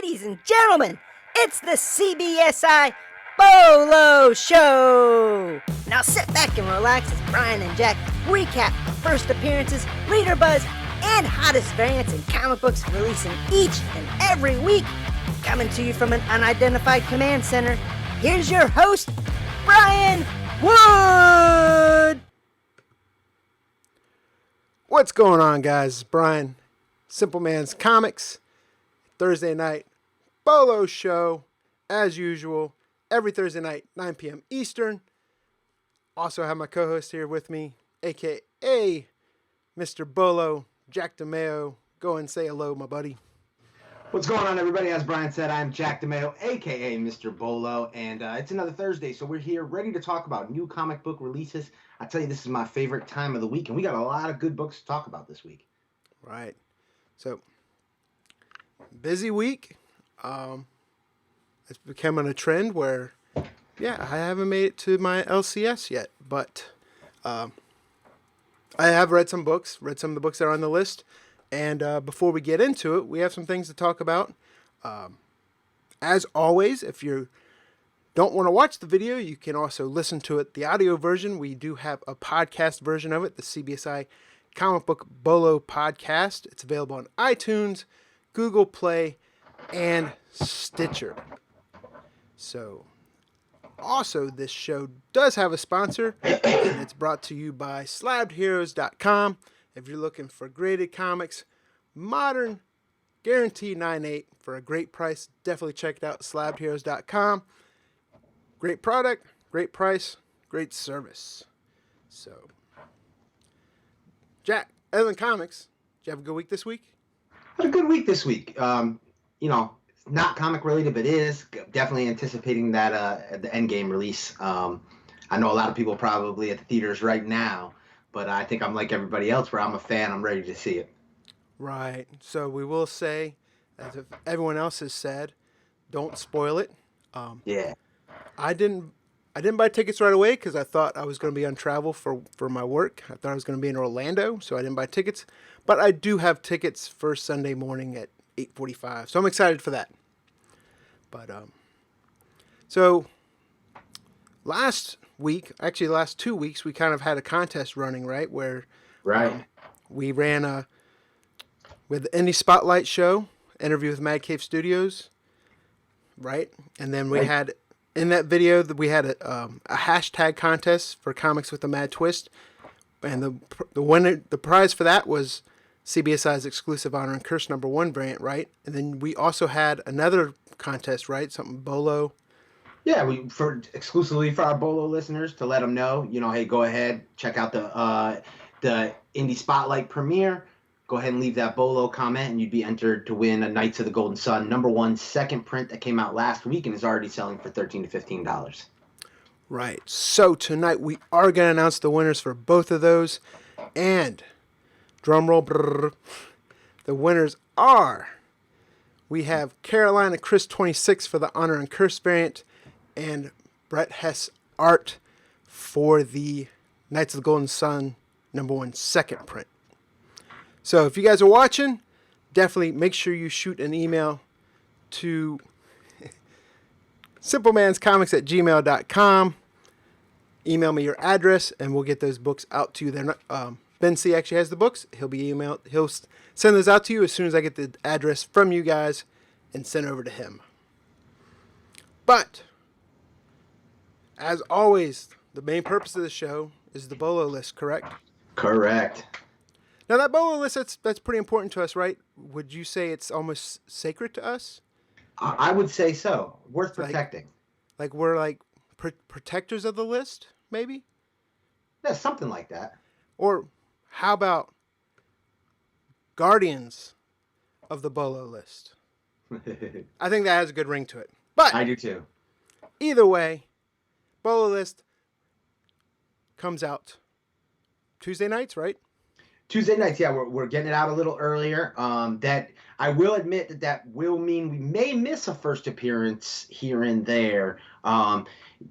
Ladies and gentlemen, it's the CBSI BOLO Show! Now sit back and relax as Brian and Jack recap first appearances, reader buzz, and hottest variants in comic books releasing each and every week. Coming to you from an unidentified command center, here's your host, Brian Wood! What's going on, guys? Brian, Simpleman's Comics, Thursday night BOLO Show, as usual, every Thursday night, 9 p.m. Eastern. Also have my co-host here with me, a.k.a. Mr. Bolo, Jack DeMeo. Go and say hello, my buddy. What's going on, everybody? As Brian said, I'm Jack DeMeo, a.k.a. Mr. Bolo, and it's another Thursday, so we're here ready to talk about new comic book releases. I tell you, this is my favorite time of the week, and we got a lot of good books to talk about this week. Right. So, busy week. It's becoming a trend where, I haven't made it to my LCS yet, but I have read some of the books that are on the list. And before we get into it, we have some things to talk about. As always, if you don't want to watch the video, you can also listen to it, the audio version. We do have a podcast version of it, the CBSI Comic Book BOLO podcast. It's available on iTunes, Google Play, and Stitcher. So, also, this show does have a sponsor, and it's brought to you by slabbedheroes.com. If you're looking for graded comics, modern, guaranteed 9.8 for a great price, definitely check it out, slabbedheroes.com. Great product, great price, great service. So, Jack, other than comics, did you have a good week this week? Had a good week this week. Not comic related, but is definitely anticipating that the Endgame release. I know a lot of people probably at the theaters right now, but I think I'm like everybody else where I'm a fan. I'm ready to see it. Right. So we will say, as if everyone else has said, don't spoil it. Yeah. I didn't buy tickets right away because I thought I was going to be on travel for my work. I thought I was going to be in Orlando, so I didn't buy tickets. But I do have tickets for Sunday morning at 8:45, so I'm excited for that. But so last 2 weeks, we kind of had a contest running, right? Where we ran with the Indie Spotlight show, interview with Mad Cave Studios, right? And then we had in that video that we had a hashtag contest for Comics with a Mad Twist, and the winner, the prize for that was CBSI's exclusive Honor and Curse #1 variant, right? And then we also had another contest, right? Something BOLO. Yeah, exclusively for our BOLO listeners to let them know, hey, go ahead, check out the Indie Spotlight premiere. Go ahead and leave that BOLO comment, and you'd be entered to win a Knights of the Golden Sun #1 second print that came out last week and is already selling for $13 to $15. Right. So tonight we are going to announce the winners for both of those, and drum roll, brrr, the winners are, we have Carolina Chris 26 for the Honor and Curse variant, and Brett Hess art for the Knights of the Golden Sun #1 second print. So if you guys are watching, definitely make sure you shoot an email to simplemanscomics@gmail.com. Email me your address, and we'll get those books out to you. Ben C actually has the books. He'll send those out to you as soon as I get the address from you guys and send over to him. But, as always, the main purpose of the show is the BOLO list, correct? Correct. Now, that BOLO list, that's pretty important to us, right? Would you say it's almost sacred to us? I would say so. Worth protecting. Like we're like protectors of the list, maybe? Yeah, something like that. Or how about guardians of the BOLO list? I think that has a good ring to it. But I do too. Either way, BOLO list comes out Tuesday nights, right? Tuesday nights, yeah, we're getting it out a little earlier. That I will admit that will mean we may miss a first appearance here and there.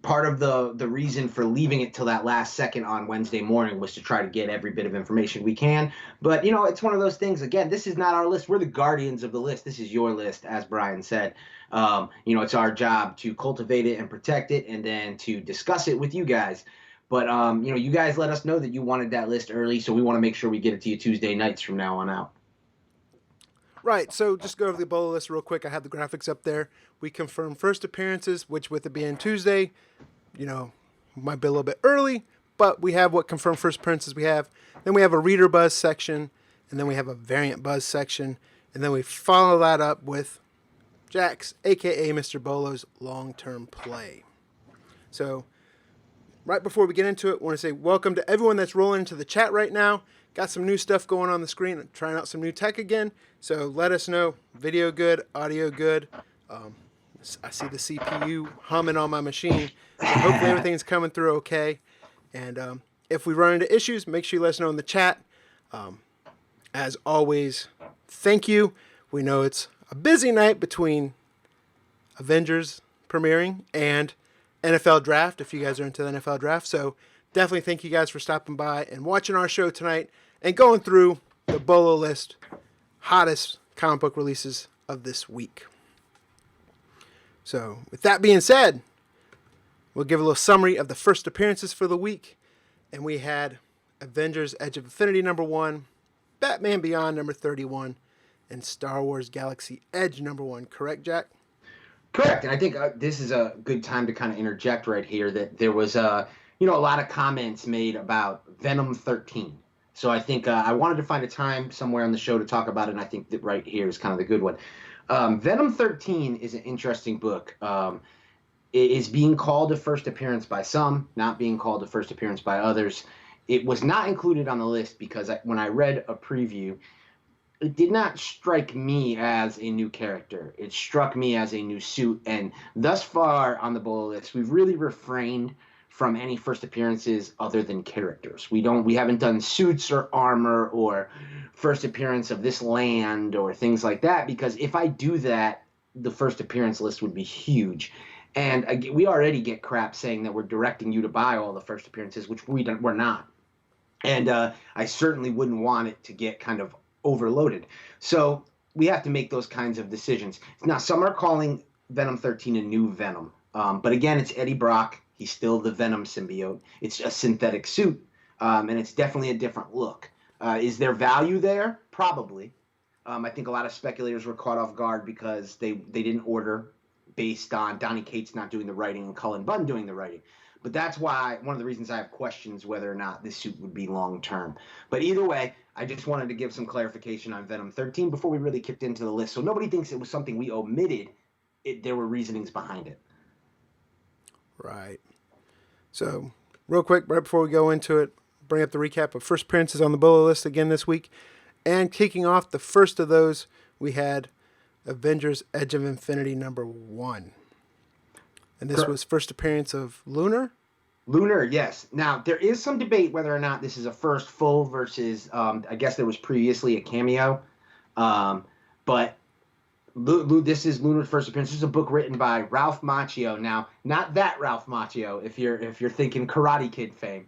Part of the reason for leaving it till that last second on Wednesday morning was to try to get every bit of information we can. But it's one of those things. Again, this is not our list. We're the guardians of the list. This is your list, as Brian said. It's our job to cultivate it and protect it, and then to discuss it with you guys. But, you guys let us know that you wanted that list early, so we want to make sure we get it to you Tuesday nights from now on out. Right, so just go over the BOLO list real quick. I have the graphics up there. We confirmed first appearances, which with it being Tuesday, might be a little bit early, but we have what confirmed first appearances we have. Then we have a reader buzz section, and then we have a variant buzz section, and then we follow that up with Jack's, a.k.a. Mr. Bolo's, long-term play. So right before we get into it, I want to say welcome to everyone that's rolling into the chat right now. Got some new stuff going on the screen. I'm trying out some new tech again. So let us know. Video good, audio good. I see the CPU humming on my machine. So hopefully everything's coming through okay. And if we run into issues, make sure you let us know in the chat. As always, thank you. We know it's a busy night between Avengers premiering and NFL draft, if you guys are into the NFL draft. So definitely thank you guys for stopping by and watching our show tonight and going through the BOLO list, hottest comic book releases of this week. So with that being said, we'll give a little summary of the first appearances for the week. And we had Avengers Edge of Infinity #1, Batman Beyond #31, and Star Wars Galaxy Edge #1. Correct, Jack? Correct, and I think this is a good time to kind of interject right here that there was a lot of comments made about Venom 13. So I think I wanted to find a time somewhere on the show to talk about it, and I think that right here is kind of the good one. Venom 13 is an interesting book. It is being called a first appearance by some, not being called a first appearance by others. It was not included on the list because when I read a preview, it did not strike me as a new character. It struck me as a new suit. And thus far on the BOLO list, we've really refrained from any first appearances other than characters. We haven't done suits or armor or first appearance of this land or things like that, because if I do that, the first appearance list would be huge. And we already get crap saying that we're directing you to buy all the first appearances, which we're not. And I certainly wouldn't want it to get kind of overloaded. So we have to make those kinds of decisions. Now, some are calling Venom 13 a new Venom. But again, it's Eddie Brock. He's still the Venom symbiote. It's a synthetic suit, and it's definitely a different look. Is there value there? Probably. I think a lot of speculators were caught off guard because they didn't order based on Donny Cates not doing the writing and Cullen Bunn doing the writing. But that's why one of the reasons I have questions whether or not this suit would be long term. But either way, I just wanted to give some clarification on Venom 13 before we really kicked into the list, so nobody thinks it was something we omitted. There were reasonings behind it. Right. So real quick, right before we go into it, bring up the recap of first appearances on the BOLO list again this week. And kicking off the first of those, we had Avengers Edge of Infinity #1. And this was first appearance of Lunar? Lunar, yes. Now, there is some debate whether or not this is a first full versus, I guess there was previously a cameo. But this is Lunar's first appearance. This is a book written by Ralph Macchio. Now, not that Ralph Macchio, if you're thinking Karate Kid fame.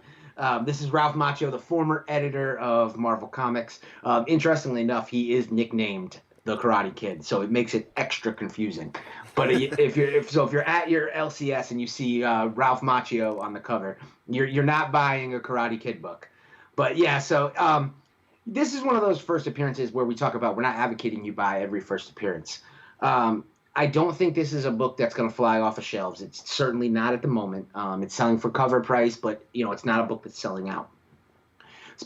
This is Ralph Macchio, the former editor of Marvel Comics. Interestingly enough, he is nicknamed the Karate Kid, so it makes it extra confusing. But if you're at your LCS and you see Ralph Macchio on the cover, you're not buying a Karate Kid book. But yeah, so this is one of those first appearances where we talk about we're not advocating you buy every first appearance. I don't think this is a book that's going to fly off of shelves. It's certainly not at the moment. It's selling for cover price, but it's not a book that's selling out.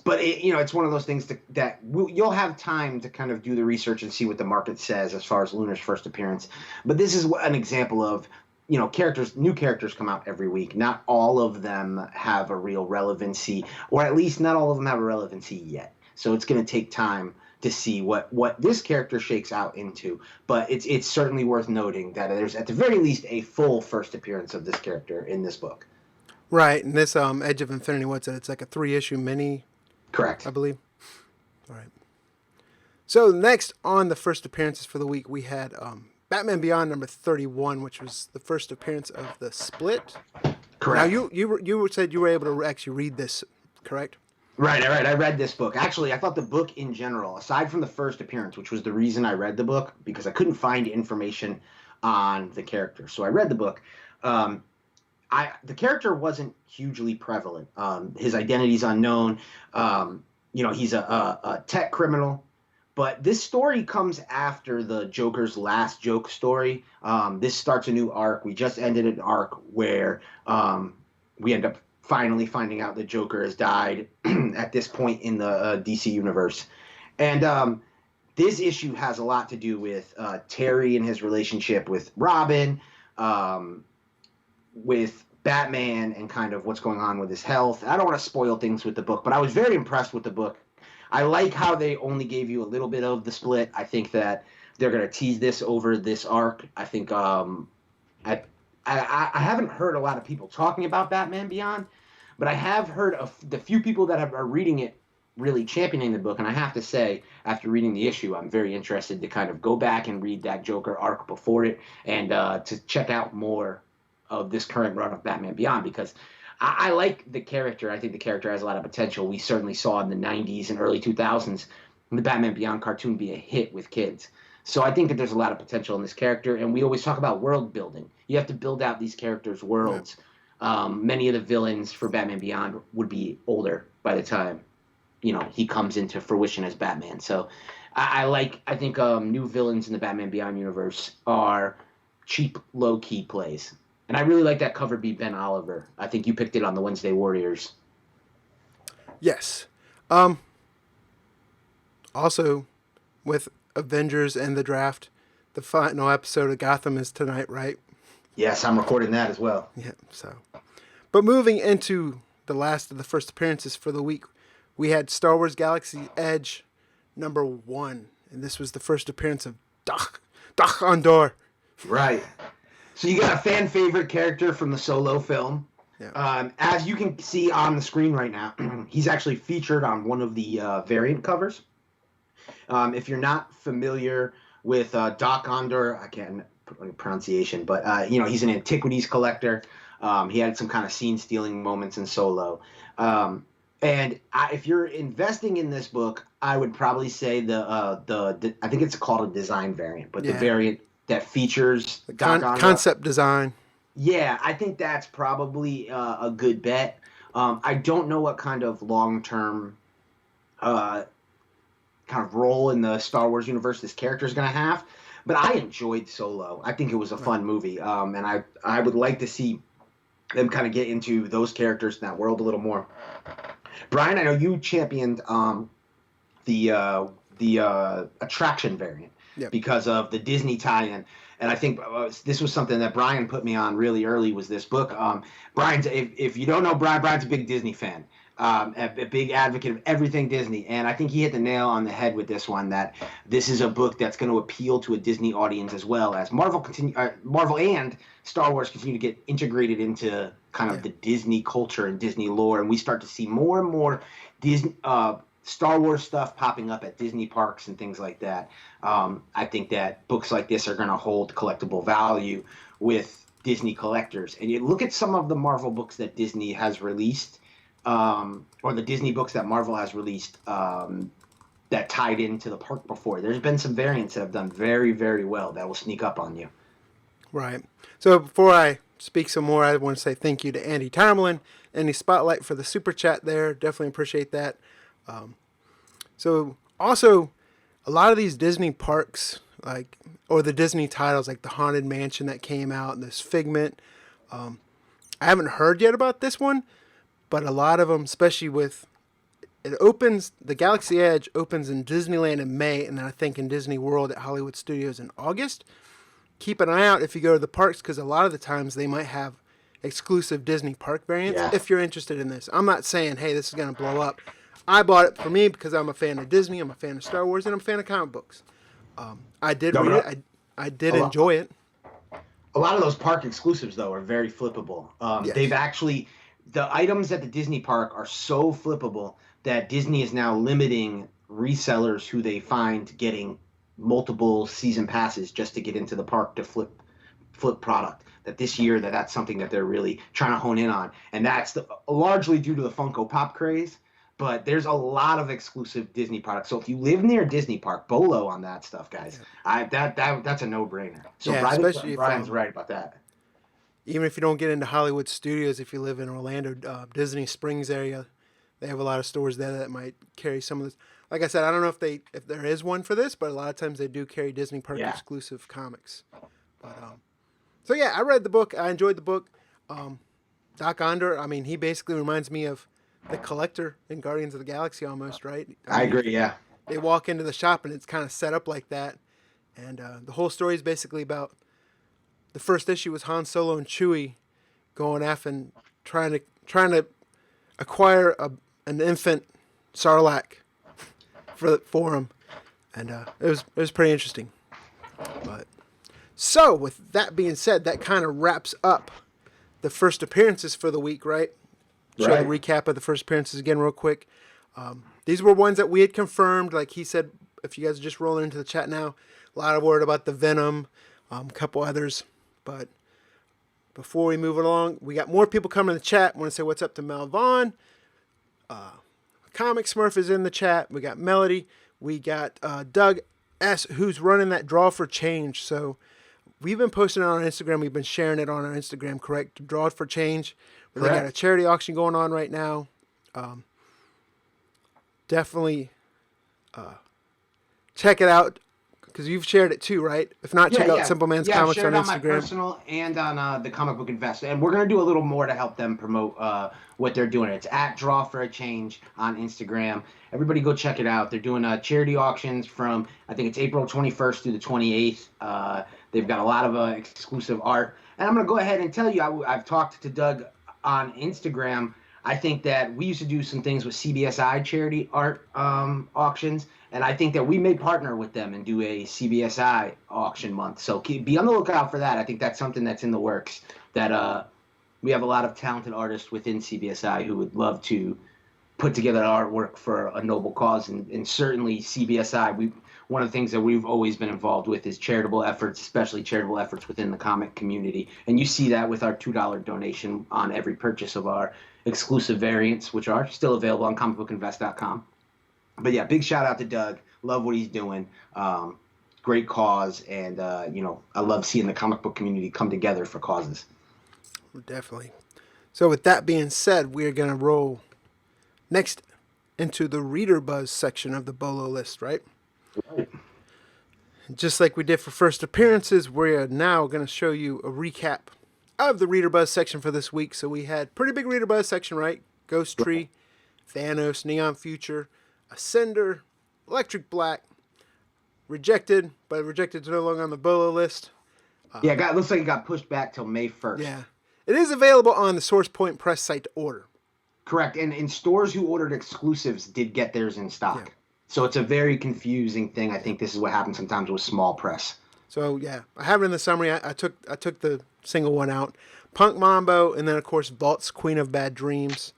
But it's one of those things that you'll have time to kind of do the research and see what the market says as far as Lunar's first appearance. But this is an example of new characters come out every week. Not all of them have a real relevancy, or at least not all of them have a relevancy yet. So it's going to take time to see what this character shakes out into. But it's certainly worth noting that there's at the very least a full first appearance of this character in this book. Right, and this Edge of Infinity, what's it? It's like a 3-issue mini. Correct. I believe. So next on the first appearances for the week, we had Batman Beyond number 31, which was the first appearance of the Split. Correct. Now you said you were able to actually read this, correct? Right. I read this book. Actually, I thought the book in general, aside from the first appearance, which was the reason I read the book, because I couldn't find information on the character. So I read the book. The character wasn't hugely prevalent. His identity's unknown. He's a tech criminal. But this story comes after the Joker's last joke story. This starts a new arc. We just ended an arc where we end up finally finding out the Joker has died at this point in the DC universe. And this issue has a lot to do with Terry and his relationship with Robin, with Batman, and kind of what's going on with his health. I don't want to spoil things with the book, but I was very impressed with the book. I like how they only gave you a little bit of the Split. I think that they're going to tease this over this arc. I think I haven't heard a lot of people talking about Batman Beyond, but I have heard of the few people that are reading it really championing the book. And I have to say, after reading the issue, I'm very interested to kind of go back and read that Joker arc before it, and to check out more of this current run of Batman Beyond, because I like the character. I think the character has a lot of potential. We certainly saw in the 90s and early 2000s the Batman Beyond cartoon be a hit with kids. So I think that there's a lot of potential in this character, and we always talk about world building. You have to build out these characters' worlds. Yeah. Many of the villains for Batman Beyond would be older by the time, he comes into fruition as Batman. So I think new villains in the Batman Beyond universe are cheap, low-key plays. And I really like that cover be Ben Oliver. I think you picked it on the Wednesday Warriors. Yes. Also, with Avengers and the draft, the final episode of Gotham is tonight, right? Yes, I'm recording that as well. Yeah, so. But moving into the last of the first appearances for the week, we had Star Wars Galaxy Edge number 1. And this was the first appearance of Doc Andor. Right. So you got a fan favorite character from the Solo film. Yeah. As you can see on the screen right now, he's actually featured on one of the variant covers. If you're not familiar with Doc Andor, I can't pronunciation, but he's an antiquities collector. He had some kind of scene-stealing moments in Solo. If you're investing in this book, I would probably say the I think it's called a design variant, but the variant that features the concept design. Yeah, I think that's probably a good bet. I don't know what kind of long-term kind of role in the Star Wars universe this character is going to have, but I enjoyed Solo. I think it was a fun movie, and I would like to see them kind of get into those characters in that world a little more. Brian, I know you championed the attraction variant. Yep. Because of the Disney tie-in. And I think this was something that Brian put me on really early, was this book. Brian's, if you don't know Brian's a big Disney fan, a big advocate of everything Disney. And I think he hit the nail on the head with this one, that this is a book that's going to appeal to a Disney audience, as well as Marvel and Star Wars continue to get integrated into kind of the Disney culture and Disney lore. And we start to see more and more Disney Star Wars stuff popping up at Disney parks and things like that. I think that books like this are going to hold collectible value with Disney collectors. And you look at some of the Marvel books that Disney has released, or the Disney books that Marvel has released, that tied into the park before. There's been some variants that have done very, very well that will sneak up on you. Right. So before I speak some more, I want to say thank you to Andy Tomlin, Andy Spotlight, for the super chat there. Definitely appreciate that. So also, a lot of these Disney parks, or the Disney titles, like the Haunted Mansion that came out, and this Figment, I haven't heard yet about this one, but a lot of them, especially the Galaxy Edge opens in Disneyland in May, and then I think in Disney World at Hollywood Studios in August. Keep an eye out if you go to the parks, because a lot of the times they might have exclusive Disney park variants, if you're interested in this. I'm not saying, hey, this is going to blow up. I bought it for me because I'm a fan of Disney, I'm a fan of Star Wars, and I'm a fan of comic books. I did read it. I did enjoy it. A lot of those park exclusives, though, are very flippable. Yes. They've actually, the items at the Disney park are so flippable that Disney is now limiting resellers who they find getting multiple season passes just to get into the park to flip product. That this year that's something that they're really trying to hone in on, and that's largely due to the Funko Pop craze. But there's a lot of exclusive Disney products. So if you live near a Disney park, BOLO on that stuff, guys. Yeah. That's a no-brainer. So Yeah, especially Brian's right about that. Even if you don't get into Hollywood studios, if you live in Orlando, Disney Springs area, they have a lot of stores there that might carry some of this. Like I said, I don't know if there is one for this, but a lot of times they do carry Disney Park exclusive comics. But so yeah, I read the book. I enjoyed the book. Doc Onder, I mean, he basically reminds me of the Collector in Guardians of the Galaxy almost, right? I agree, yeah. They walk into the shop and it's kind of set up like that. And the whole story is basically about the first issue was Han Solo and Chewie going off and trying to acquire an infant Sarlacc for him. And it was pretty interesting. But so with that being said, that kind of wraps up the first appearances for the week, right? Show a recap of the first appearances again real quick. These were ones that we had confirmed. Like he said, if you guys are just rolling into the chat now, a lot of word about the Venom, a couple others. But before we move it along, we got more people coming in the chat. I want to say what's up to Mel Vaughn. Comic Smurf is in the chat. We got Melody. We got Doug S., who's running that Draw for Change. So we've been posting it on Instagram. We've been sharing it on our Instagram, correct? Draw for Change. They got a charity auction going on right now. Definitely check it out because you've shared it too, right? If not, check out Simpleman's Comics on Instagram. Yeah, share it on my personal and on the Comic Book Investor. And we're going to do a little more to help them promote what they're doing. It's at Draw for a Change on Instagram. Everybody go check it out. They're doing charity auctions from, I think it's April 21st through the 28th. They've got a lot of exclusive art. And I'm going to go ahead and tell you, I've talked to Doug on Instagram. I think that we used to do some things with CBSI charity art auctions, and I think that we may partner with them and do a CBSI auction month. So be on the lookout for that. I think that's something that's in the works, that we have a lot of talented artists within CBSI who would love to put together artwork for a noble cause, and certainly CBSI, one of the things that we've always been involved with is charitable efforts, especially charitable efforts within the comic community. And you see that with our $2 donation on every purchase of our exclusive variants, which are still available on comicbookinvest.com. But yeah, big shout out to Doug. Love what he's doing. Great cause. And, I love seeing the comic book community come together for causes. Definitely. So with that being said, we're going to roll next into the Reader Buzz section of the BOLO list, right? Right. Just like we did for first appearances, we're now going to show you a recap of the Reader Buzz section for this week. So we had pretty big Reader Buzz section, right? Ghost Tree, Thanos, Neon Future, Ascender, Electric Black, Rejected, but Rejected is no longer on the BOLO list. It looks like it got pushed back till May 1st. Yeah. It is available on the Source Point Press site to order. Correct. And in stores who ordered exclusives did get theirs in stock. Yeah. So it's a very confusing thing. I think this is what happens sometimes with small press. So yeah, I have it in the summary. I took the single one out. Punk Mambo, and then of course Vault's Queen of Bad Dreams.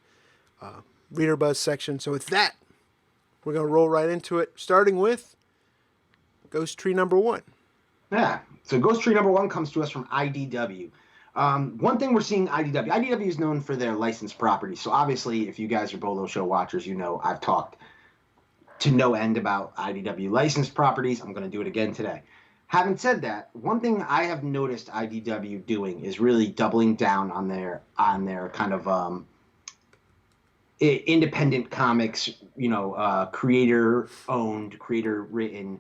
Reader Buzz section. So with that, we're going to roll right into it, starting with Ghost Tree number 1. Yeah. So Ghost Tree number 1 comes to us from IDW. One thing we're seeing IDW is known for their licensed properties. So obviously, if you guys are BOLO show watchers, you know I've talked to no end about IDW licensed properties. I'm going to do it again today. Having said that, one thing I have noticed IDW doing is really doubling down on their kind of independent comics, creator-owned, creator-written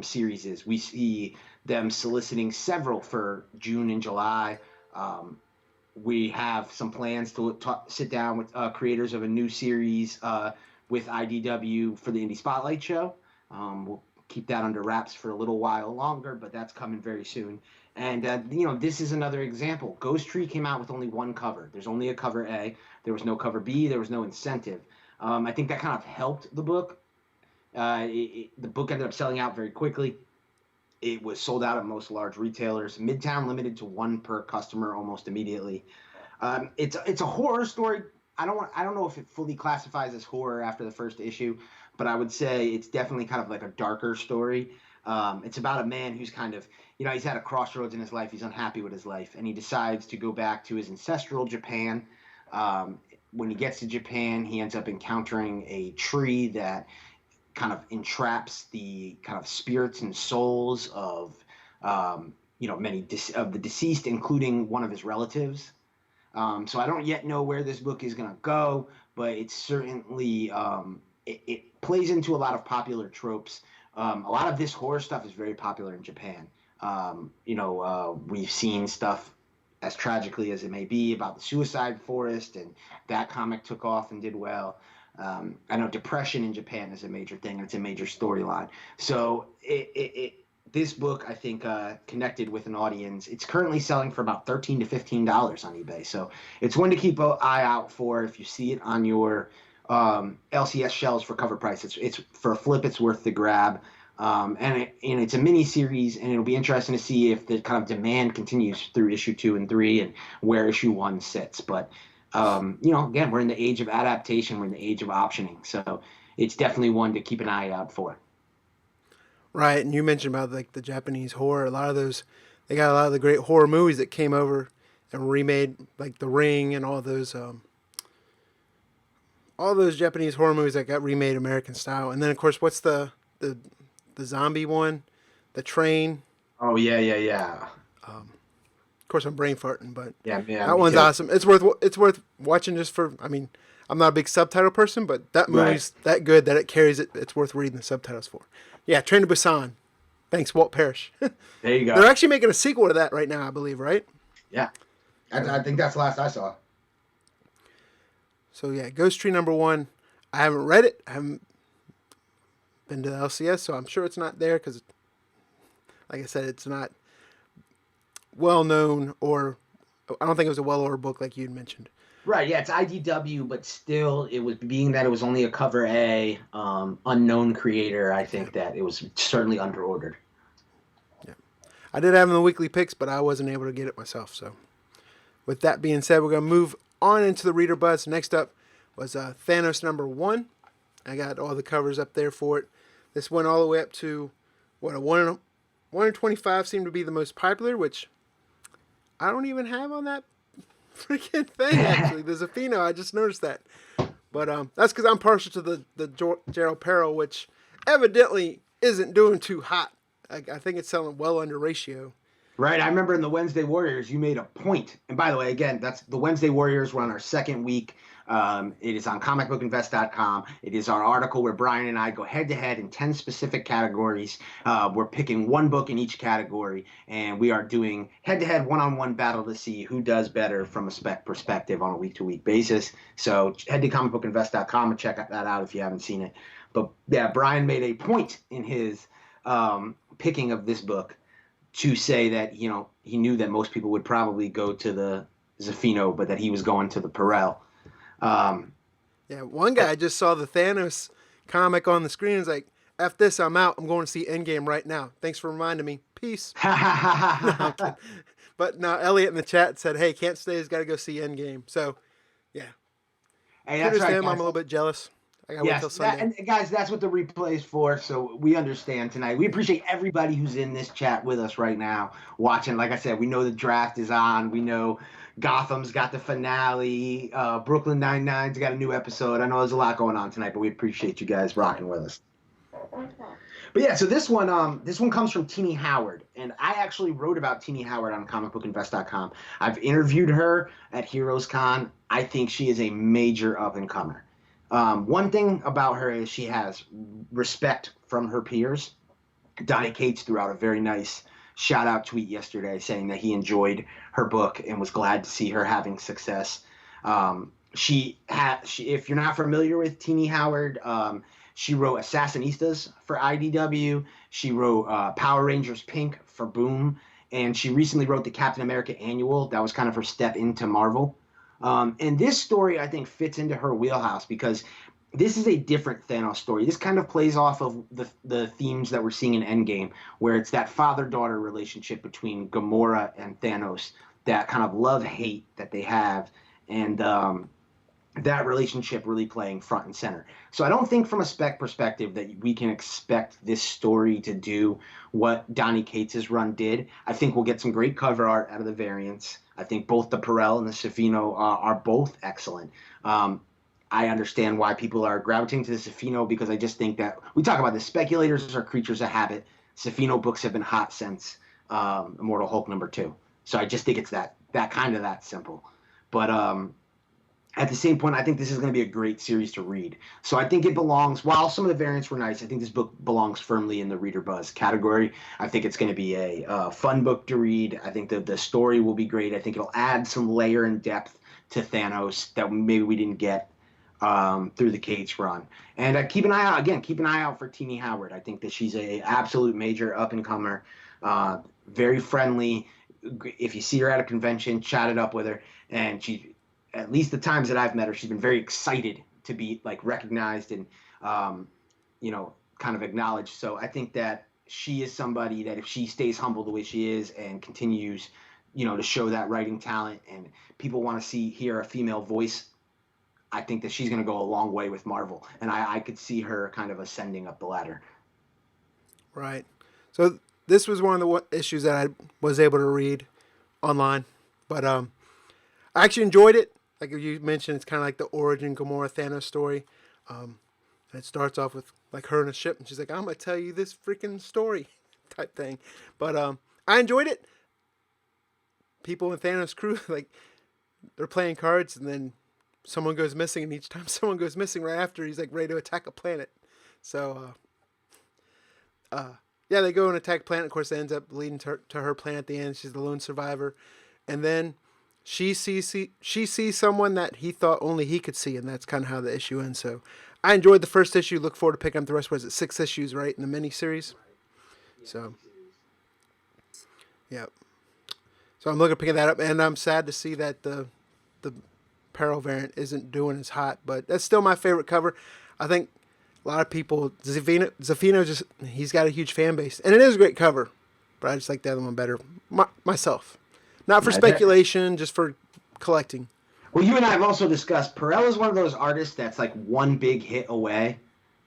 series. We see them soliciting several for June and July. We have some plans to sit down with creators of a new series with IDW for the Indie Spotlight show. We'll keep that under wraps for a little while longer, but that's coming very soon. And, this is another example. Ghost Tree came out with only one cover. There's only a cover A. There was no cover B. There was no incentive. I think that kind of helped the book. The book ended up selling out very quickly. It was sold out at most large retailers. Midtown limited to one per customer almost immediately. It's a horror story. I don't know if it fully classifies as horror after the first issue, but I would say it's definitely kind of like a darker story. It's about a man who's kind of, he's at a crossroads in his life. He's unhappy with his life, and he decides to go back to his ancestral Japan. When he gets to Japan, he ends up encountering a tree that kind of entraps the kind of spirits and souls of, many of the deceased, including one of his relatives. So I don't yet know where this book is going to go, but it's certainly it plays into a lot of popular tropes. A lot of this horror stuff is very popular in Japan. We've seen stuff, as tragically as it may be, about the suicide forest, and that comic took off and did well. I know depression in Japan is a major thing, and it's a major storyline. So this book, I think, connected with an audience. It's currently selling for about $13 to $15 on eBay. So it's one to keep an eye out for. If you see it on your LCS shelves for cover price, it's for a flip, it's worth the grab. And it's a mini series, and it'll be interesting to see if the kind of demand continues through issue 2 and 3 and where issue 1 sits. But again, we're in the age of adaptation, we're in the age of optioning, so it's definitely one to keep an eye out for. Right, and you mentioned about like the Japanese horror. A lot of those, they got a lot of the great horror movies that came over and remade, like The Ring and all those Japanese horror movies that got remade American style. And then of course, what's the zombie one, The Train? Oh yeah. Of course, I'm brain farting, but yeah, that one's awesome. It's worth watching just for. I mean, I'm not a big subtitle person, but that movie's that good that it carries it. It's worth reading the subtitles for. Yeah, Train to Busan. Thanks, Walt Parrish. There you go. They're actually making a sequel to that right now, I believe, right? Yeah, I think that's the last I saw. So yeah, Ghost Tree #1. I haven't read it. I haven't been to the LCS, so I'm sure it's not there because, like I said, it's not well known, or I don't think it was a well-ordered book like you'd mentioned. Right, yeah, it's IDW, but still, it was only a cover A, unknown creator. I think that it was certainly underordered. Yeah, I did have in the weekly picks, but I wasn't able to get it myself. So, with that being said, we're gonna move on into the reader buzz. Next up was Thanos #1. I got all the covers up there for it. This went all the way up to what a 1 in 25 seemed to be the most popular, which I don't even have on that freaking thing, actually. The Zafino, I just noticed that. But that's because I'm partial to the Gerald Peril, which evidently isn't doing too hot. I think it's selling well under ratio. Right, I remember in the Wednesday Warriors, you made a point. And by the way, again, that's the Wednesday Warriors. We're on our second week. It is on comicbookinvest.com. It is our article where Brian and I go head-to-head in 10 specific categories. We're picking one book in each category, and we are doing head-to-head, one-on-one battle to see who does better from a spec perspective on a week-to-week basis. So head to comicbookinvest.com and check that out if you haven't seen it. But yeah, Brian made a point in his picking of this book to say that, he knew that most people would probably go to the Zafino, but that he was going to the Perel. Yeah, one guy just saw the Thanos comic on the screen and was like, F this, I'm out. I'm going to see Endgame right now. Thanks for reminding me. Peace. No, but no, Elliot in the chat said, hey, can't stay. He's got to go see Endgame. So, yeah. Hey, that's right, him. I'm a little bit jealous. I got to wait till Sunday. And guys, that's what the replay is for. So we understand tonight. We appreciate everybody who's in this chat with us right now, watching. Like I said, we know the draft is on. We know Gotham's got the finale. Brooklyn Nine-Nine's got a new episode. I know there's a lot going on tonight, but we appreciate you guys rocking with us. But yeah, so this one comes from Teenie Howard, and I actually wrote about Teenie Howard on comicbookinvest.com. I've interviewed her at Heroes Con. I think she is a major up-and-comer. One thing about her is she has respect from her peers. Donnie Cates threw out a very nice shout-out tweet yesterday saying that he enjoyed her book and was glad to see her having success. If you're not familiar with Teenie Howard, she wrote Assassinistas for IDW. She wrote Power Rangers Pink for Boom. And she recently wrote the Captain America Annual. That was kind of her step into Marvel. And this story, I think, fits into her wheelhouse because this is a different Thanos story. This kind of plays off of the themes that we're seeing in Endgame, where it's that father-daughter relationship between Gamora and Thanos, that kind of love-hate that they have. And that relationship really playing front and center. So I don't think from a spec perspective that we can expect this story to do what Donny Cates' run did. I think we'll get some great cover art out of the variants. I think both the Perel and the Safino are both excellent. I understand why people are gravitating to the Safino, because I just think that we talk about the speculators are creatures of habit. Safino books have been hot since Immortal Hulk #2. So I just think it's that simple. But at the same point, I think this is going to be a great series to read. So I think it belongs, while some of the variants were nice, I think this book belongs firmly in the reader buzz category. I think it's going to be a fun book to read. I think the story will be great. I think it'll add some layer and depth to Thanos that maybe we didn't get through the Cates run. And keep an eye out for Teenie Howard. I think that she's a absolute major up-and-comer, very friendly. If you see her at a convention, chat it up with her. And she, at least the times that I've met her, she's been very excited to be like recognized and, kind of acknowledged. So I think that she is somebody that if she stays humble the way she is and continues, to show that writing talent, and people want to hear a female voice, I think that she's going to go a long way with Marvel. And I could see her kind of ascending up the ladder. Right. So this was one of the issues that I was able to read online. But I actually enjoyed it. Like you mentioned, it's kind of like the origin Gamora Thanos story. And it starts off with like her in a ship, and she's like, I'm going to tell you this freaking story type thing. But I enjoyed it. People in Thanos' crew, like, they're playing cards, and then someone goes missing, and each time someone goes missing right after, he's like ready to attack a planet. So, yeah, they go and attack a planet. Of course, it ends up leading to her planet at the end. She's the lone survivor. And then she sees someone that he thought only he could see, and that's kind of how the issue ends. So I enjoyed the first issue. Look forward to picking up the rest. Was it 6 issues, right, in the miniseries? So, yeah. So I'm looking at picking that up, and I'm sad to see that the Peril variant isn't doing as hot, but that's still my favorite cover. I think a lot of people, Zafino he's got a huge fan base, and it is a great cover, but I just like the other one better myself. Not for speculation, just for collecting. Well, you and I have also discussed Perel is one of those artists that's like one big hit away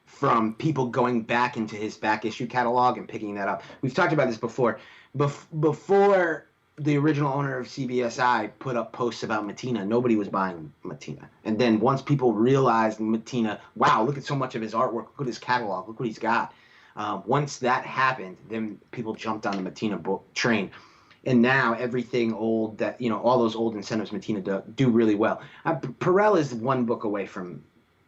from people going back into his back issue catalog and picking that up. We've talked about this before. Before the original owner of CBSI put up posts about Mattina, nobody was buying Mattina. And then once people realized Mattina, wow, look at so much of his artwork, look at his catalog, look what he's got. Once that happened, then people jumped on the Mattina book train. And now everything old that, all those old incentives Mattina do really well. Perel is one book away from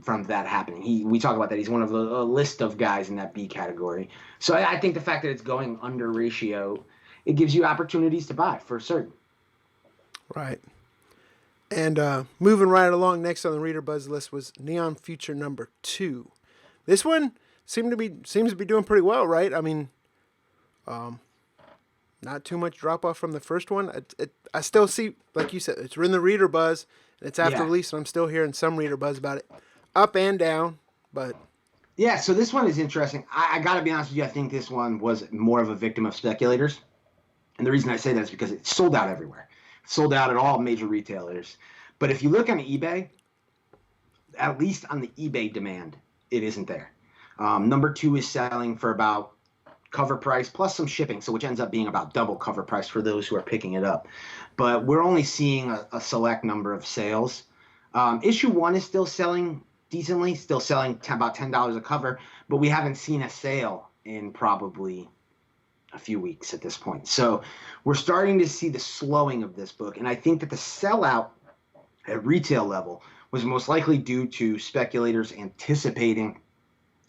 that happening. We talk about that. He's one of a list of guys in that B category. So I think the fact that it's going under ratio, it gives you opportunities to buy for certain. Right. And moving right along, next on the Reader Buzz list was Neon Future #2. This one seems to be doing pretty well, right? I mean, not too much drop off from the first one. I still see, like you said, it's in the Reader Buzz. And it's after release, and I'm still hearing some Reader Buzz about it, up and down, but. Yeah, so this one is interesting. I got to be honest with you. I think this one was more of a victim of speculators. And the reason I say that is because it sold out everywhere. It sold out at all major retailers. But if you look on eBay, at least on the eBay demand, it isn't there. #2 is selling for about cover price plus some shipping, so which ends up being about double cover price for those who are picking it up. But we're only seeing a select number of sales. Issue 1 is still selling decently, still selling about $10 a cover, but we haven't seen a sale in probably a few weeks at this point. So we're starting to see the slowing of this book, and I think that the sellout at retail level was most likely due to speculators anticipating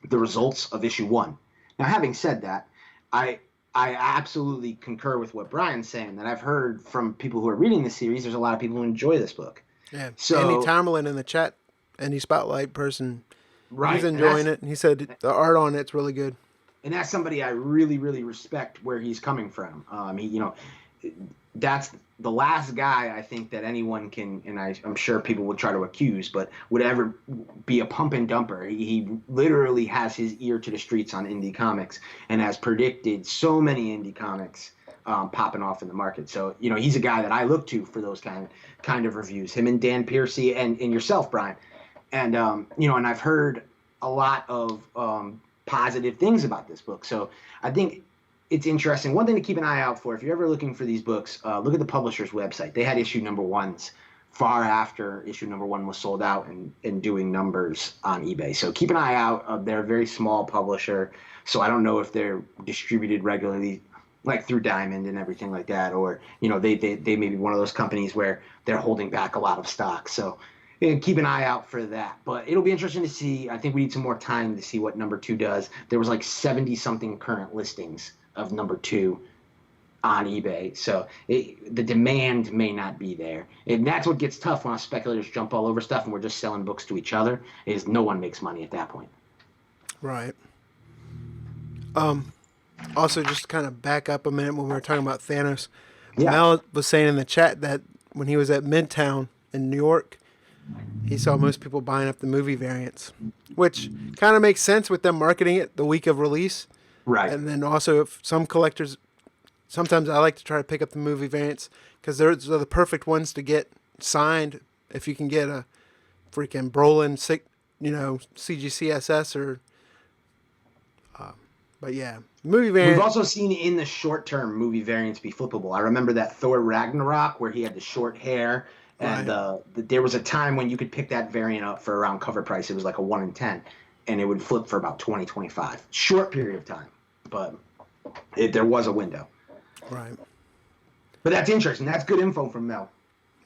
the results of issue 1. Now, having said that, I absolutely concur with what Brian's saying, that I've heard from people who are reading the series, there's a lot of people who enjoy this book. Yeah, so, Andy Tamerlan in the chat, Andy Spotlight person, right, he's enjoying it, and he said the art on it's really good. And that's somebody I really, really respect where he's coming from. That's the last guy I think that anyone can, and I'm sure people would try to accuse, but would ever be a pump and dumper. He literally has his ear to the streets on indie comics and has predicted so many indie comics popping off in the market. So, he's a guy that I look to for those kind of reviews. Him and Dan Piercy and yourself, Brian. And, and I've heard a lot of positive things about this book. So I think it's interesting. One thing to keep an eye out for, if you're ever looking for these books, look at the publisher's website. They had issue number ones far after issue number one was sold out and doing numbers on eBay. So keep an eye out. They're a very small publisher, so I don't know if they're distributed regularly, like through Diamond and everything like that, or they may be one of those companies where they're holding back a lot of stock. So keep an eye out for that. But it'll be interesting to see. I think we need some more time to see what number 2 does. There was like 70 something current listings of number 2 on eBay, so the demand may not be there, and that's what gets tough when us speculators jump all over stuff and we're just selling books to each other. Is no one makes money at that point. Right. Also, just to kind of back up a minute when we were talking about Thanos, Mel was saying in the chat that when he was at Midtown in New York, he saw most people buying up the movie variants, which kind of makes sense with them marketing it the week of release. Right. And then also, if some collectors, sometimes I like to try to pick up the movie variants because they're the perfect ones to get signed. If you can get a freaking Brolin, CGCSS or, but yeah, movie variant. We've also seen in the short term movie variants be flippable. I remember that Thor Ragnarok where he had the short hair, and there was a time when you could pick that variant up for around cover price. It was like a 1 in 10, and it would flip for about 20, 25. Short period of time, but there was a window. Right. But that's interesting. That's good info from Mel.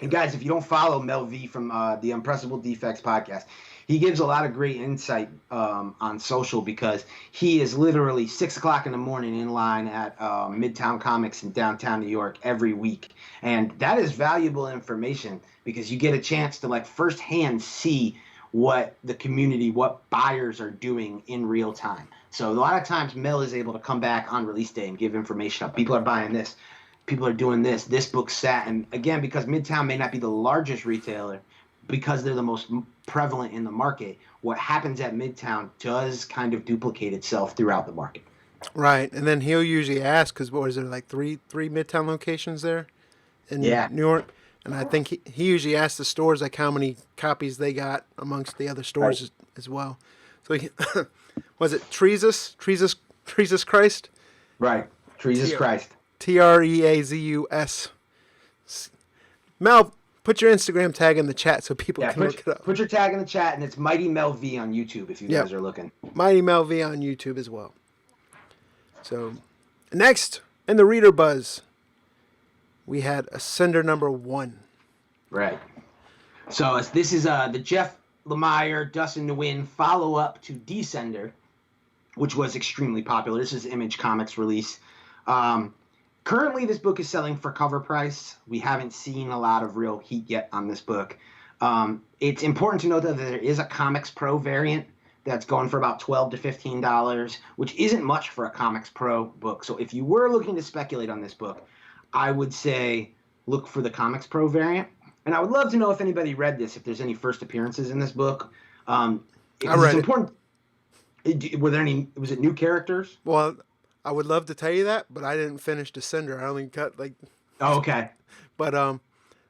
And guys, if you don't follow Mel V from the Unpressable Defects podcast, he gives a lot of great insight on social, because he is literally 6 o'clock in the morning in line at Midtown Comics in downtown New York every week. And that is valuable information because you get a chance to like firsthand see what the community, what buyers are doing in real time. So a lot of times Mel is able to come back on release day and give information up. People are buying this. People are doing this. This book sat. And again, because Midtown may not be the largest retailer, because they're the most prevalent in the market, what happens at Midtown does kind of duplicate itself throughout the market. Right. And then he'll usually ask, because what is there, like three Midtown locations there in New York? And I think he usually asks the stores like how many copies they got amongst the other stores as well. So was it Treasus Christ? Right. Treasus Christ. Treazus. Mel, put your Instagram tag in the chat so people can look it up. Put your tag in the chat, and it's Mighty Mel V on YouTube if you guys are looking. Mighty Mel V on YouTube as well. So next in the Reader Buzz, we had Ascender number 1. Right. So this is the Jeff Lemire, Dustin Nguyen follow-up to Descender, which was extremely popular. This is Image Comics release. Currently, this book is selling for cover price. We haven't seen a lot of real heat yet on this book. It's important to note that there is a Comics Pro variant that's going for about $12 to $15, which isn't much for a Comics Pro book. So if you were looking to speculate on this book, I would say look for the Comics Pro variant. And I would love to know if anybody read this, if there's any first appearances in this book. I read important. Were there any? Was it new characters? Well, I would love to tell you that, but I didn't finish Descender. I only cut like. Oh, okay. But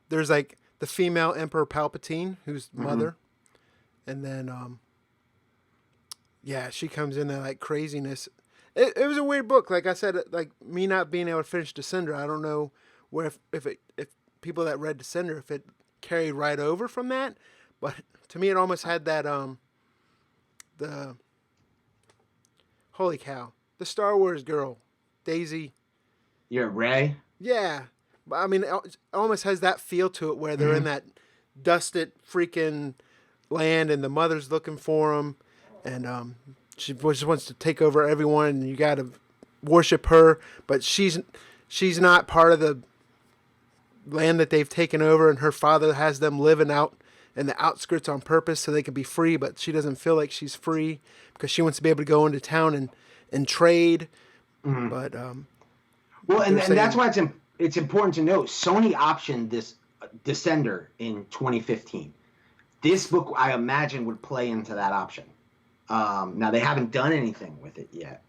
there's like the female Emperor Palpatine, who's mother, and then she comes in there like craziness. It was a weird book. Like I said, like me not being able to finish Descender, I don't know where if people that read Descender, if it carried right over from that. But to me, it almost had that the holy cow, the Star Wars girl, Daisy. You're Ray? Yeah. I mean, it almost has that feel to it where they're in that dusted freaking land and the mother's looking for them. And she just wants to take over everyone and you got to worship her. But she's not part of the land that they've taken over, and her father has them living out in the outskirts on purpose so they can be free, but she doesn't feel like she's free because she wants to be able to go into town and trade. But well, and that's why it's important to note Sony optioned this Descender in 2015. This book, I imagine, would play into that option. Now they haven't done anything with it yet,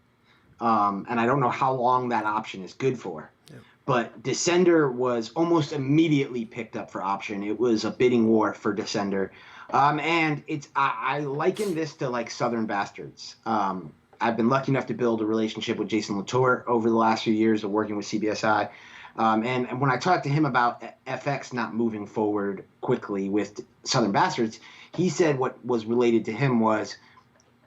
and I don't know how long that option is good for. Yeah. But Descender was almost immediately picked up for option. It was a bidding war for Descender. And I liken this to like Southern Bastards. I've been lucky enough to build a relationship with Jason Latour over the last few years of working with CBSI. And when I talked to him about FX not moving forward quickly with Southern Bastards, he said what was related to him was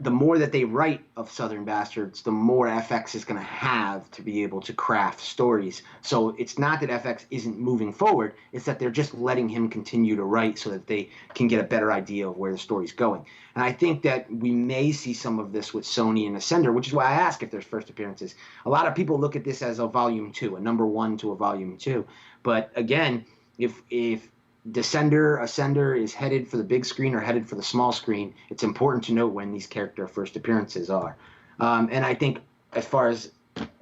the more that they write of Southern Bastards, the more FX is going to have to be able to craft stories. So it's not that FX isn't moving forward, it's that they're just letting him continue to write so that they can get a better idea of where the story's going. And I think that we may see some of this with Sony and Ascender, which is why I ask if there's first appearances. A lot of people look at this as a volume 2, a number 1 to a volume 2. But again, if Ascender is headed for the big screen or headed for the small screen, it's important to note when these character first appearances are. And I think as far as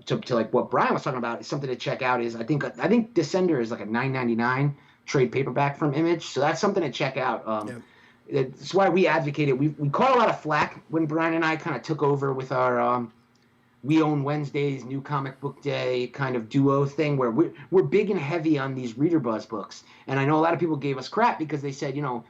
to like what Brian was talking about, is something to check out is I think Descender is like a $9.99 trade paperback from Image, so that's something to check out. It's why we advocated. We caught a lot of flack when Brian and I kind of took over with our We Own Wednesdays, New Comic Book Day kind of duo thing where we're big and heavy on these Reader Buzz books. And I know a lot of people gave us crap because they said, I don't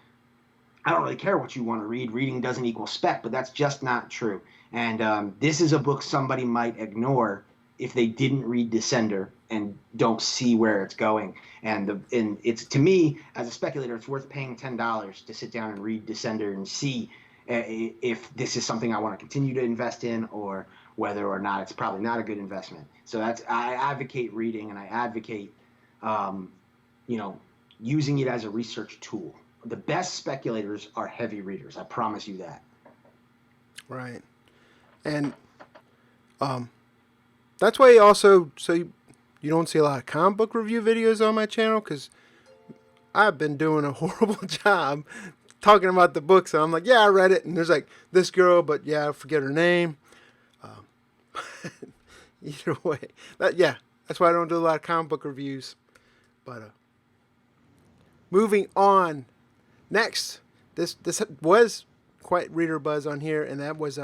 really care what you want to read. Reading doesn't equal spec, but that's just not true. And this is a book somebody might ignore if they didn't read Descender and don't see where it's going. And it's, to me, as a speculator, it's worth paying $10 to sit down and read Descender and see if this is something I want to continue to invest in or whether or not it's probably not a good investment. So I advocate reading, and I advocate, using it as a research tool. The best speculators are heavy readers. I promise you that. Right. And that's why also, so you don't see a lot of comic book review videos on my channel, because I've been doing a horrible job talking about the books. And I'm like, yeah, I read it. And there's like this girl, but yeah, I forget her name. Either way, that's why I don't do a lot of comic book reviews. But moving on, next, this was quite reader buzz on here, and that was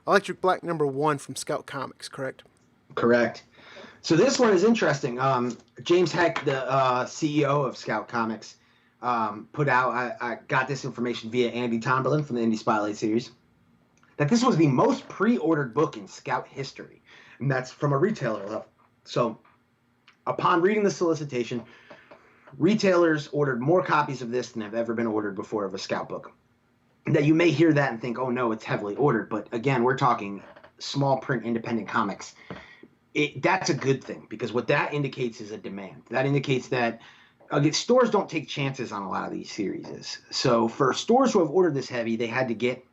Electric Black #1 from Scout Comics, correct? Correct. So this one is interesting. James Heck, the CEO of Scout Comics, put out. I got this information via Andy Tomberlin from the Indie Spotlight series, that this was the most pre-ordered book in Scout history. And that's from a retailer level. So upon reading the solicitation, retailers ordered more copies of this than have ever been ordered before of a Scout book. Now, you may hear that and think, oh no, it's heavily ordered. But again, we're talking small print independent comics. That's a good thing, because what that indicates is a demand. That indicates that stores don't take chances on a lot of these series. So for stores who have ordered this heavy, they had to get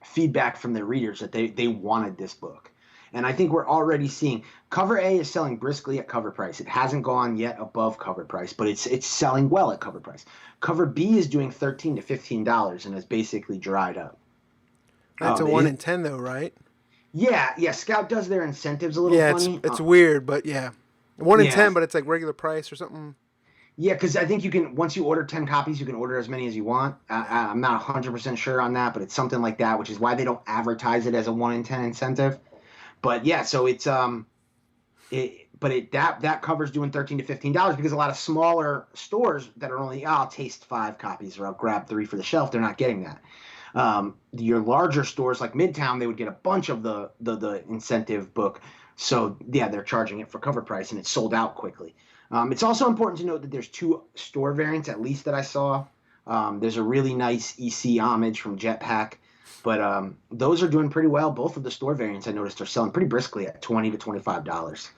feedback from their readers that they wanted this book. And I think we're already seeing cover A is selling briskly at cover price. It hasn't gone yet above cover price, but it's selling well at cover price. Cover B is doing $13 to $15 and has basically dried up. That's a 1 in 10 though, right? Yeah. Scout does their incentives a little funny. It's weird, but yeah. 1 in 10, but it's like regular price or something. Yeah, because I think you can, once you order 10 copies, you can order as many as you want. I'm not 100% sure on that, but it's something like that, which is why they don't advertise it as a 1 in 10 incentive. But yeah, so it's that cover's doing $13 to $15 because a lot of smaller stores that are only, I'll taste 5 copies or I'll grab 3 for the shelf, they're not getting that. Your larger stores like Midtown, they would get a bunch of the incentive book. So yeah, they're charging it for cover price and it's sold out quickly. It's also important to note that there's 2 store variants at least that I saw. There's a really nice EC homage from Jetpack, but those are doing pretty well. Both of the store variants I noticed are selling pretty briskly at $20 to $25.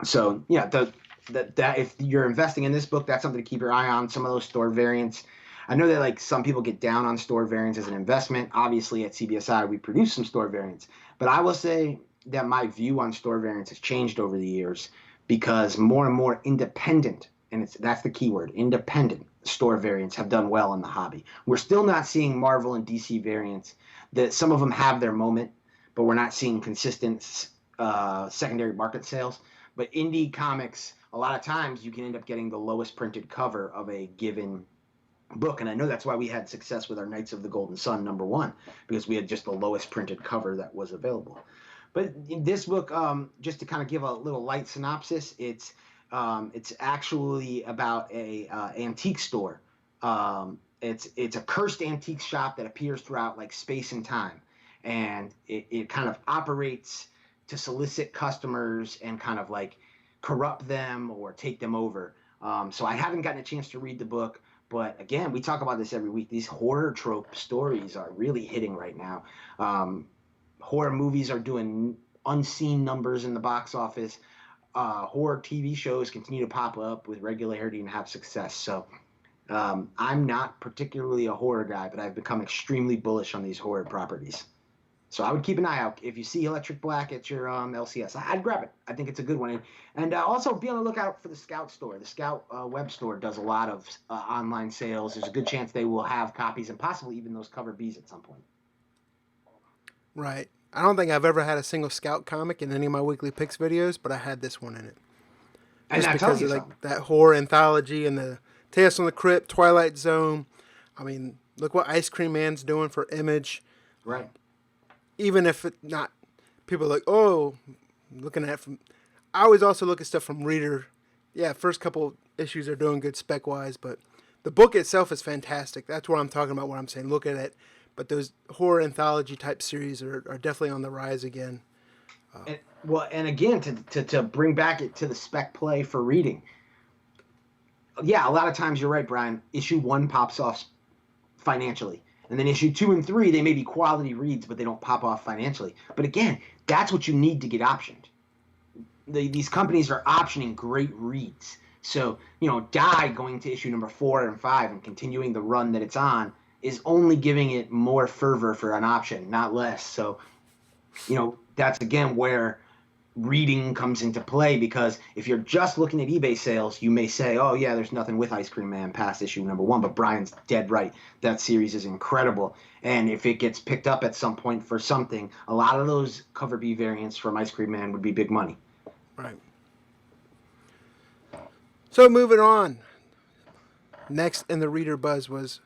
So yeah, that if you're investing in this book, that's something to keep your eye on. Some of those store variants. I know that like some people get down on store variants as an investment. Obviously at CBSI we produce some store variants, but I will say that my view on store variants has changed over the years because more and more independent, and that's the key word, independent store variants have done well in the hobby. We're still not seeing Marvel and DC variants. That some of them have their moment, but we're not seeing consistent secondary market sales. But indie comics, a lot of times you can end up getting the lowest printed cover of a given book, and I know that's why we had success with our Knights of the Golden Sun #1, because we had just the lowest printed cover that was available. But in this book, just to kind of give a little light synopsis, it's actually about a antique store. It's a cursed antique shop that appears throughout like space and time, and it kind of operates to solicit customers and kind of like corrupt them or take them over. So I haven't gotten a chance to read the book, but again, we talk about this every week. These horror trope stories are really hitting right now. Horror movies are doing unseen numbers in the box office. Horror TV shows continue to pop up with regularity and have success. So I'm not particularly a horror guy, but I've become extremely bullish on these horror properties. So I would keep an eye out. If you see Electric Black at your LCS, I'd grab it. I think it's a good one. And also be on the lookout for the Scout store. The Scout web store does a lot of online sales. There's a good chance they will have copies and possibly even those cover Bs at some point. Right. I don't think I've ever had a single Scout comic in any of my weekly picks videos, but I had this one in it. And Just that tells because you of something. like that horror anthology and the Tales from the Crypt, Twilight Zone. I mean, look what Ice Cream Man's doing for Image. Right. Even if it not, people are like, oh, looking at from. I always also look at stuff from Reader. Yeah, first couple issues are doing good spec wise, but the book itself is fantastic. That's what I'm talking about when I'm saying look at it. But those horror anthology type series are definitely on the rise again. And again, to bring back it to the spec play for reading. Yeah, a lot of times you're right, Brian. Issue 1 pops off financially. And then issue 2 and 3, they may be quality reads, but they don't pop off financially. But again, that's what you need to get optioned. These companies are optioning great reads. So, Die going to issue number 4 and 5 and continuing the run that it's on is only giving it more fervor for an option, not less. So, that's again where reading comes into play, because if you're just looking at eBay sales, you may say, oh yeah, there's nothing with Ice Cream Man past issue number 1, but Brian's dead right. That series is incredible. And if it gets picked up at some point for something, a lot of those cover B variants from Ice Cream Man would be big money. Right. So moving on. Next in the reader buzz was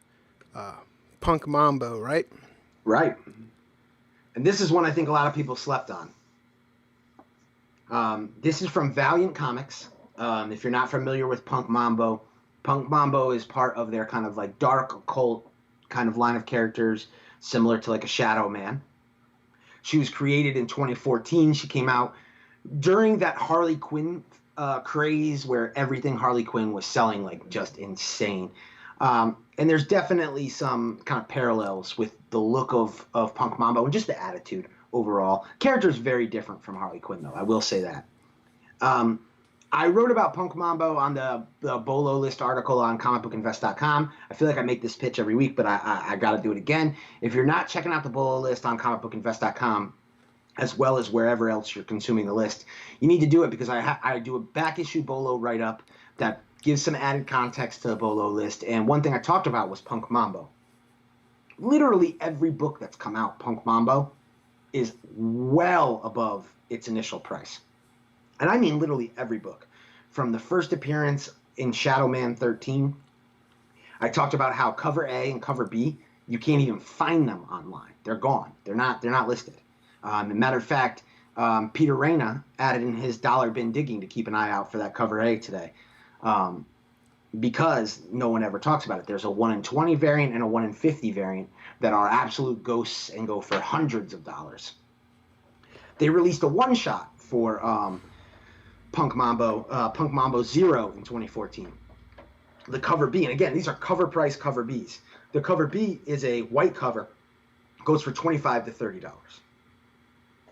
Punk Mambo, right? Right. And this is one I think a lot of people slept on. This is from Valiant Comics. If you're not familiar with Punk Mambo is part of their kind of like dark occult kind of line of characters, similar to like a Shadow Man. She was created in 2014. She came out during that Harley Quinn craze where everything Harley Quinn was selling like just insane. And there's definitely some kind of parallels with the look of Punk Mambo and just the attitude overall. Character is very different from Harley Quinn, though. I will say that. I wrote about Punk Mambo on the BOLO List article on comicbookinvest.com. I feel like I make this pitch every week, but I got to do it again. If you're not checking out the BOLO List on comicbookinvest.com, as well as wherever else you're consuming the list, you need to do it, because I do a back issue BOLO write-up that gives some added context to the BOLO List. And one thing I talked about was Punk Mambo. Literally every book that's come out, Punk Mambo, is well above its initial price. And I mean literally every book. From the first appearance in Shadow Man 13, I talked about how cover A and cover B, you can't even find them online. They're gone. They're not listed. As a matter of fact, Peter Reyna added in his dollar bin digging to keep an eye out for that cover A today, because no one ever talks about it. There's a 1 in 20 variant and a 1 in 50 variant that are absolute ghosts and go for hundreds of dollars. They released a one-shot for Punk Mambo 0 in 2014. The cover B, and again, these are cover price cover Bs. The cover B is a white cover, goes for $25 to $30.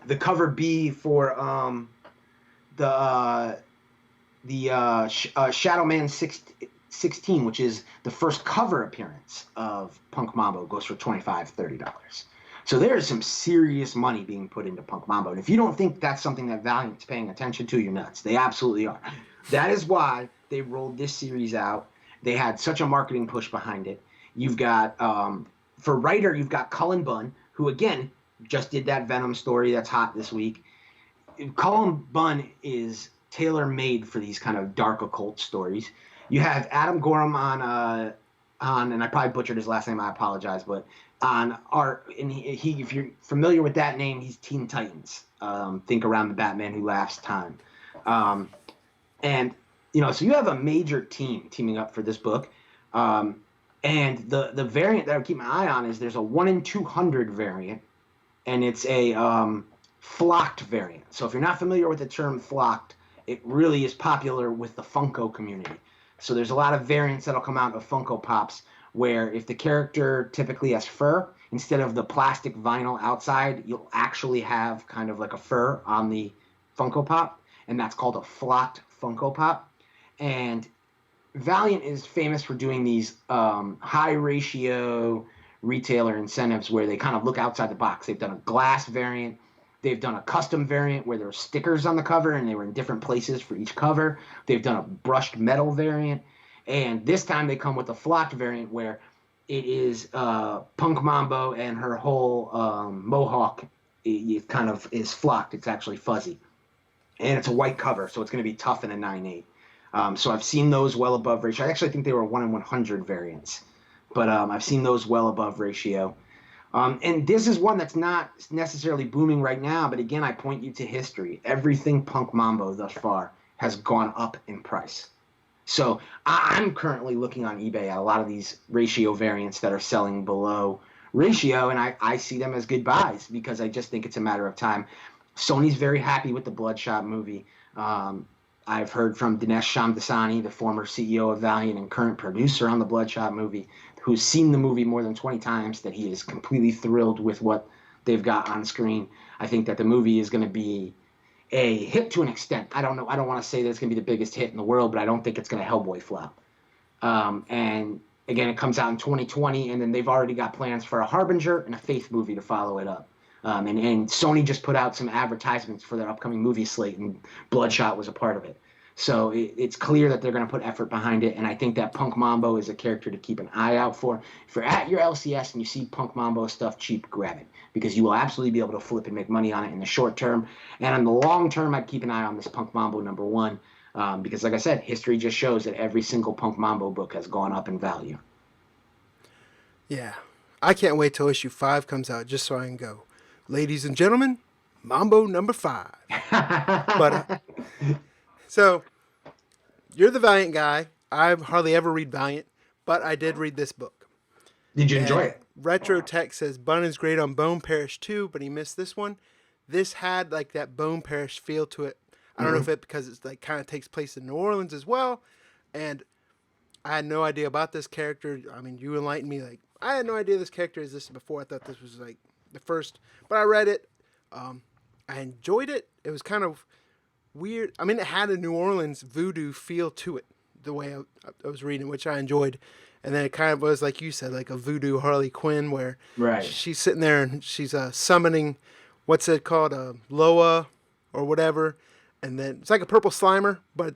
The cover B for Shadow Man 16, which is the first cover appearance of Punk Mambo, goes for $25 to $30. So there is some serious money being put into Punk Mambo. And if you don't think that's something that Valiant's paying attention to, you're nuts. They absolutely are. That is why they rolled this series out. They had such a marketing push behind it. You've got, for writer, you've got Cullen Bunn, who, again, just did that Venom story that's hot this week. Cullen Bunn is tailor-made for these kind of dark occult stories. You have Adam Gorham on, and I probably butchered his last name, I apologize, but on art, and he if you're familiar with that name, he's Teen Titans. Think around the Batman Who Laughs time, and so you have a major team teaming up for this book, and the variant that I would keep my eye on is there's a 1 in 200 variant, and it's a flocked variant. So if you're not familiar with the term flocked, it really is popular with the Funko community. So there's a lot of variants that'll come out of Funko Pops where if the character typically has fur, instead of the plastic vinyl outside, you'll actually have kind of like a fur on the Funko Pop, and that's called a flocked Funko Pop. And Valiant is famous for doing these high ratio retailer incentives where they kind of look outside the box. They've done a glass variant. They've done a custom variant where there are stickers on the cover and they were in different places for each cover. They've done a brushed metal variant. And this time they come with a flocked variant where it is Punk Mambo and her whole mohawk it kind of is flocked. It's actually fuzzy. And it's a white cover, so it's going to be tough in a 9.8. So I've seen those well above ratio. I actually think they were 1 in 100 variants. But I've seen those well above ratio. And this is one that's not necessarily booming right now, but again, I point you to history. Everything Punk Mambo thus far has gone up in price. So I'm currently looking on eBay at a lot of these ratio variants that are selling below ratio, and I see them as good buys because I just think it's a matter of time. Sony's very happy with the Bloodshot movie. I've heard from Dinesh Shamdasani, the former CEO of Valiant and current producer on the Bloodshot movie, who's seen the movie more than 20 times, that he is completely thrilled with what they've got on screen. I think that the movie is going to be a hit to an extent. I don't know. I don't want to say that it's going to be the biggest hit in the world, but I don't think it's going to Hellboy flop. And again, it comes out in 2020, and then they've already got plans for a Harbinger and a Faith movie to follow it up. And Sony just put out some advertisements for their upcoming movie slate, and Bloodshot was a part of it. So it's clear that they're going to put effort behind it, and I think that Punk Mambo is a character to keep an eye out for. If you're at your LCS and you see Punk Mambo stuff cheap, grab it, because you will absolutely be able to flip and make money on it in the short term. And in the long term, I'd keep an eye on this Punk Mambo #1, because like I said, history just shows that every single Punk Mambo book has gone up in value. Yeah. I can't wait till issue 5 comes out just so I can go, ladies and gentlemen, Mambo #5. But so, you're the Valiant guy. I hardly ever read Valiant, but I did read this book. Did you enjoy it? Retro Tech says Bunn is great on Bone Parish too, but he missed this one. This had like that Bone Parish feel to it. I don't know if it because it's like kind of takes place in New Orleans as well, and I had no idea about this character. I mean, you enlightened me. Like I had no idea this character existed before. I thought this was like the first, but I read it. I enjoyed it. It was kind of weird. I mean, it had a New Orleans voodoo feel to it, the way I was reading, which I enjoyed. And then it kind of was, like you said, like a voodoo Harley Quinn, where she's sitting there and she's summoning, what's it called, Loa or whatever. And then it's like a purple Slimer, but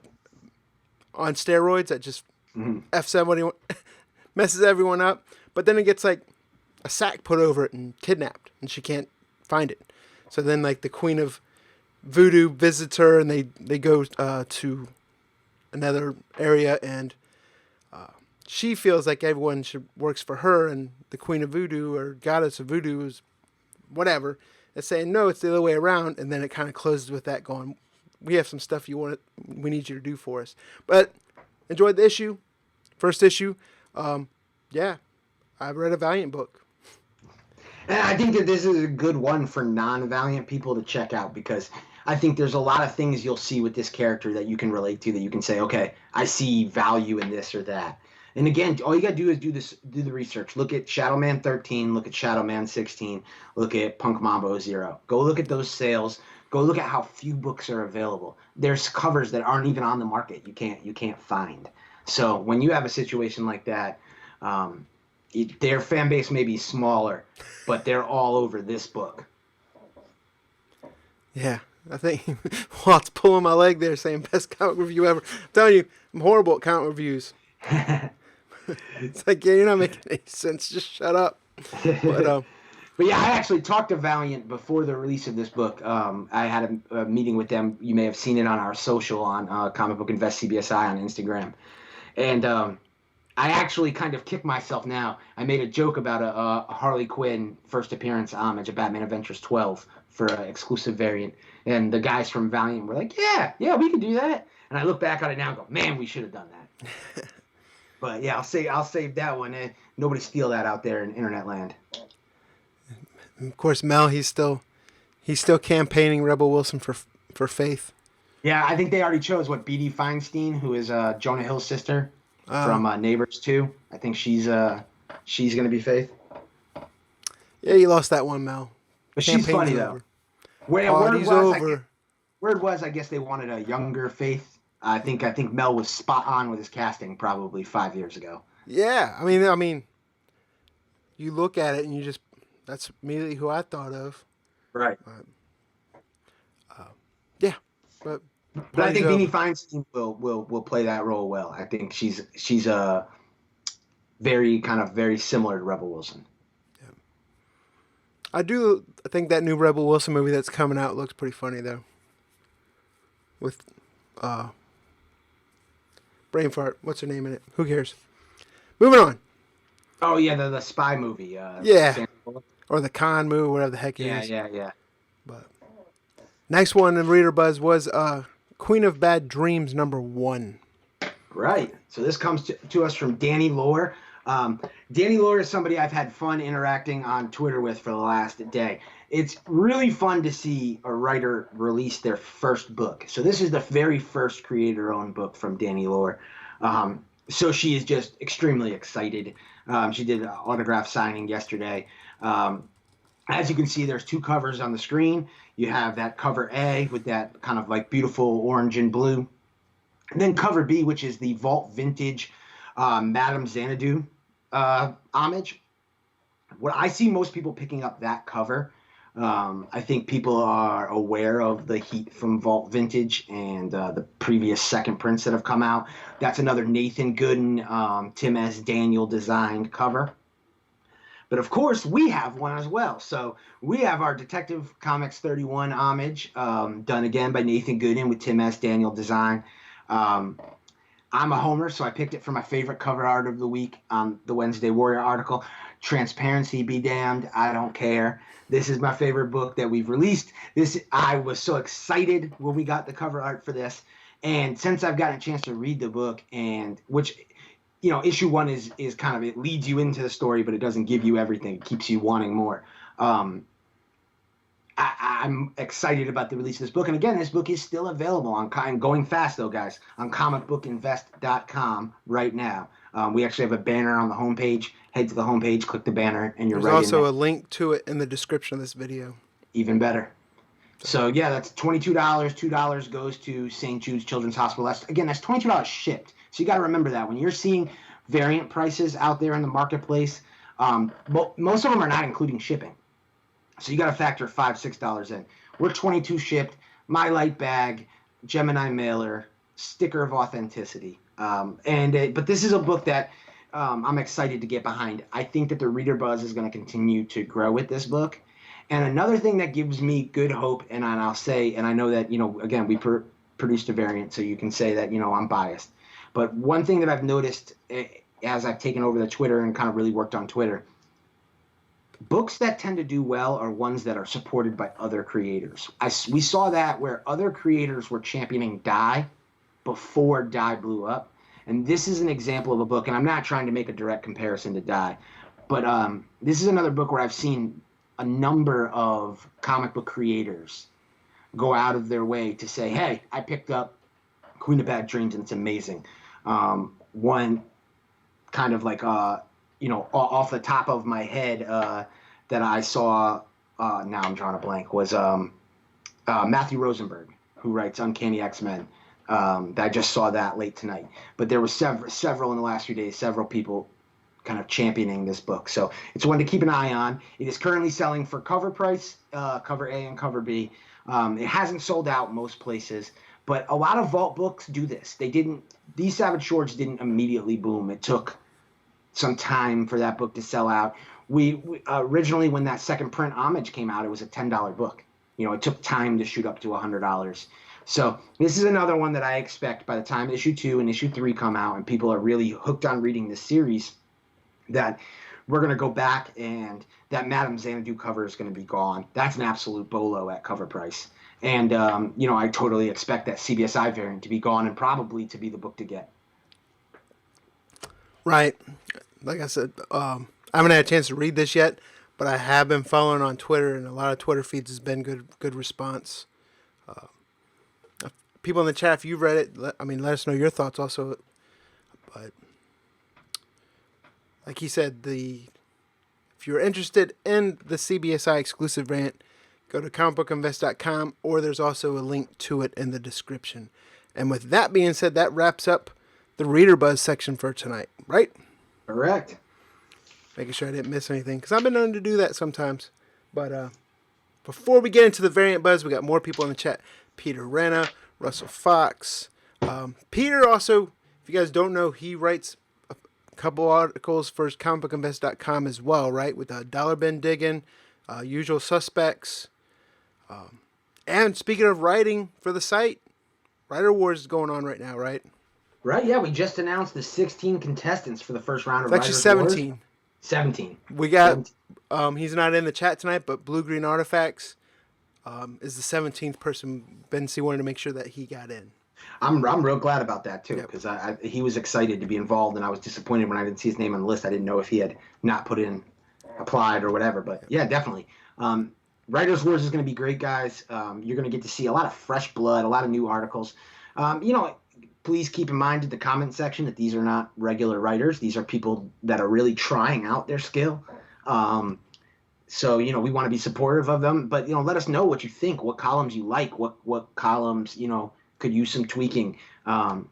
on steroids that just F's everyone, messes everyone up. But then it gets like a sack put over it and kidnapped, and she can't find it. So then like the Queen of Voodoo visits her, and they go to another area, and she feels like everyone works for her, and the Queen of Voodoo or Goddess of Voodoo is whatever. It's saying no, it's the other way around, and then it kind of closes with that going, we have some stuff we need you to do for us. But enjoyed the issue, first issue. Yeah, I've read a Valiant book. And I think that this is a good one for non-Valiant people to check out, because I think there's a lot of things you'll see with this character that you can relate to, that you can say, okay, I see value in this or that. And again, all you got to do is do the research. Look at Shadowman 13, look at Shadowman 16, look at Punk Mambo 0. Go look at those sales. Go look at how few books are available. There's covers that aren't even on the market. You can't find. So when you have a situation like that, their fan base may be smaller, but they're all over this book. Yeah, I think Walt's pulling my leg there saying best comic review ever. I'm telling you, I'm horrible at comic reviews. It's like, yeah, you're not making any sense. Just shut up. But yeah, I actually talked to Valiant before the release of this book. I had a meeting with them. You may have seen it on our social on Comic Book Invest CBSI on Instagram. And I actually kind of kick myself now. I made a joke about a Harley Quinn first appearance homage, a Batman Adventures 12 for an exclusive variant. And the guys from Valiant were like, yeah, we can do that. And I look back on it now and go, man, we should have done that. But yeah, I'll save that one. Nobody steal that out there in internet land. And of course, Mel, he's still campaigning Rebel Wilson for Faith. Yeah, I think they already chose B.D. Feinstein, who is Jonah Hill's sister from Neighbors 2. I think she's going to be Faith. Yeah, you lost that one, Mel. But she's funny, over. though. Word was, I guess they wanted a younger Faith. I think Mel was spot on with his casting probably 5 years ago. Yeah, I mean, you look at it and that's immediately who I thought of. Right. Yeah, but I think Beanie Feinstein will play that role well. I think she's a very similar to Rebel Wilson. Yeah. I think that new Rebel Wilson movie that's coming out looks pretty funny though. With brain fart. What's her name in it? Who cares? Moving on. Oh yeah, the spy movie. Yeah. Or the con movie, whatever the heck it is. Yeah. But next one in Reader Buzz was Queen of Bad Dreams #1. Right. So this comes to us from Danny Lore. Danny Lore is somebody I've had fun interacting on Twitter with for the last day. It's really fun to see a writer release their first book. So this is the very first creator-owned book from Danny Lore. So she is just extremely excited. She did an autograph signing yesterday. As you can see, there's 2 covers on the screen. You have that cover A with that kind of like beautiful orange and blue. And then cover B, which is the Vault Vintage Madame Xanadu homage. What I see most people picking up that cover. I think people are aware of the heat from Vault Vintage and the previous second prints that have come out. That's another Nathan Gooden, Tim S. Daniel designed cover. But of course, we have one as well. So we have our Detective Comics 31 homage, done again by Nathan Gooden with Tim S. Daniel design. I'm a homer, so I picked it for my favorite cover art of the week on the Wednesday Warrior article. Transparency be damned, I don't care. This is my favorite book that we've released. I was so excited when we got the cover art for this. And since I've gotten a chance to read the book, and which, issue 1 is kind of, it leads you into the story, but it doesn't give you everything. It keeps you wanting more. I'm excited about the release of this book. And again, this book is still available I'm going fast though, guys, on comicbookinvest.com right now. We actually have a banner on the homepage. Head to the homepage, click the banner, and There's right also in there. a link to it in the description of this video. Even better. So yeah, that's $22. $2 goes to St. Jude's Children's Hospital. That's $22 shipped. So you got to remember that when you're seeing variant prices out there in the marketplace, most of them are not including shipping. So you got to factor $5-6 in. We're $22 shipped. My light bag, Gemini mailer, sticker of authenticity. But this is a book that I'm excited to get behind. I think that the reader buzz is going to continue to grow with this book. And another thing that gives me good hope, and I'll say, and I know that, again, we produced a variant, so you can say that, I'm biased. But one thing that I've noticed as I've taken over the Twitter and kind of really worked on Twitter, books that tend to do well are ones that are supported by other creators. We saw that where other creators were championing Die before Die blew up. And this is an example of a book, and I'm not trying to make a direct comparison to Die, but this is another book where I've seen a number of comic book creators go out of their way to say, hey, I picked up Queen of Bad Dreams and it's amazing. One kind of like, off the top of my head that I saw, now I'm drawing a blank, was Matthew Rosenberg, who writes Uncanny X-Men. I just saw that late tonight. But there were several in the last few days, several people kind of championing this book. So it's one to keep an eye on. It is currently selling for cover price, cover A and cover B. It hasn't sold out most places, but a lot of Vault books do this. These Savage Shores didn't immediately boom. It took some time for that book to sell out. We originally, when that second print homage came out, it was a $10 book. It took time to shoot up to $100. So this is another one that I expect by the time issue 2 and issue 3 come out and people are really hooked on reading this series, that we're going to go back and that Madame Xanadu cover is going to be gone. That's an absolute bolo at cover price. And, I totally expect that CBSI variant to be gone and probably to be the book to get. Right. Like I said, I haven't had a chance to read this yet, but I have been following on Twitter, and a lot of Twitter feeds has been good response. People in the chat, if you've read it, let us know your thoughts also. But like he said, if you're interested in the CBSI exclusive variant, go to comicbookinvest.com, or there's also a link to it in the description. And with that being said, that wraps up the Reader Buzz section for tonight, right? Correct. Making sure I didn't miss anything, because I've been known to do that sometimes. But before we get into the variant buzz, we got more people in the chat. Peter Renna, Russell Fox. Peter also, if you guys don't know, he writes a couple articles for comicbookinvest.com as well, right? With Dollar Bin Digging, Usual Suspects. And speaking of writing for the site, Writer Wars is going on right now, right? Right, yeah, we just announced the 16 contestants for the first round of It's actually 17. 17. We got, he's not in the chat tonight, but Blue Green Artifacts is the 17th person. Ben C wanted to make sure that he got in. I'm real glad about that, too, because he was excited to be involved, and I was disappointed when I didn't see his name on the list. I didn't know if he had not applied or whatever, but yeah, definitely. Writers Wars is going to be great, guys. You're going to get to see a lot of fresh blood, a lot of new articles. Please keep in mind in the comment section that these are not regular writers. These are people that are really trying out their skill. So, we want to be supportive of them. But, let us know what you think, what columns you like, what columns, could use some tweaking. And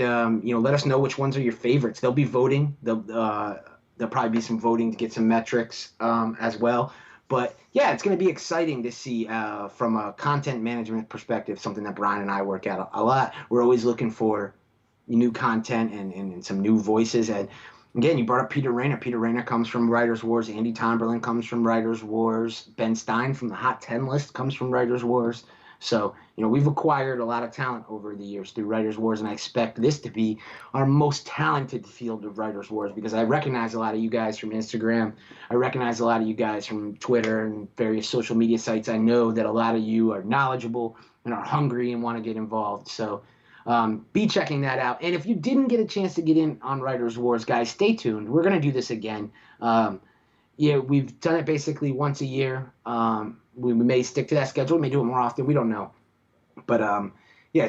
let us know which ones are your favorites. They'll be voting. There'll probably be some voting to get some metrics as well. But, yeah, it's going to be exciting to see from a content management perspective, something that Brian and I work at a lot. We're always looking for new content and some new voices. And, again, you brought up Peter Rayner. Peter Rayner comes from Writers Wars. Andy Tomberlin comes from Writers Wars. Ben Stein from the Hot 10 list comes from Writers Wars. So, we've acquired a lot of talent over the years through Writers Wars, and I expect this to be our most talented field of Writers Wars because I recognize a lot of you guys from Instagram. I recognize a lot of you guys from Twitter and various social media sites. I know that a lot of you are knowledgeable and are hungry and want to get involved. So be checking that out. And if you didn't get a chance to get in on Writers Wars, guys, stay tuned. We're going to do this again. We've done it basically once a year. We may stick to that schedule. We may do it more often. We don't know. But,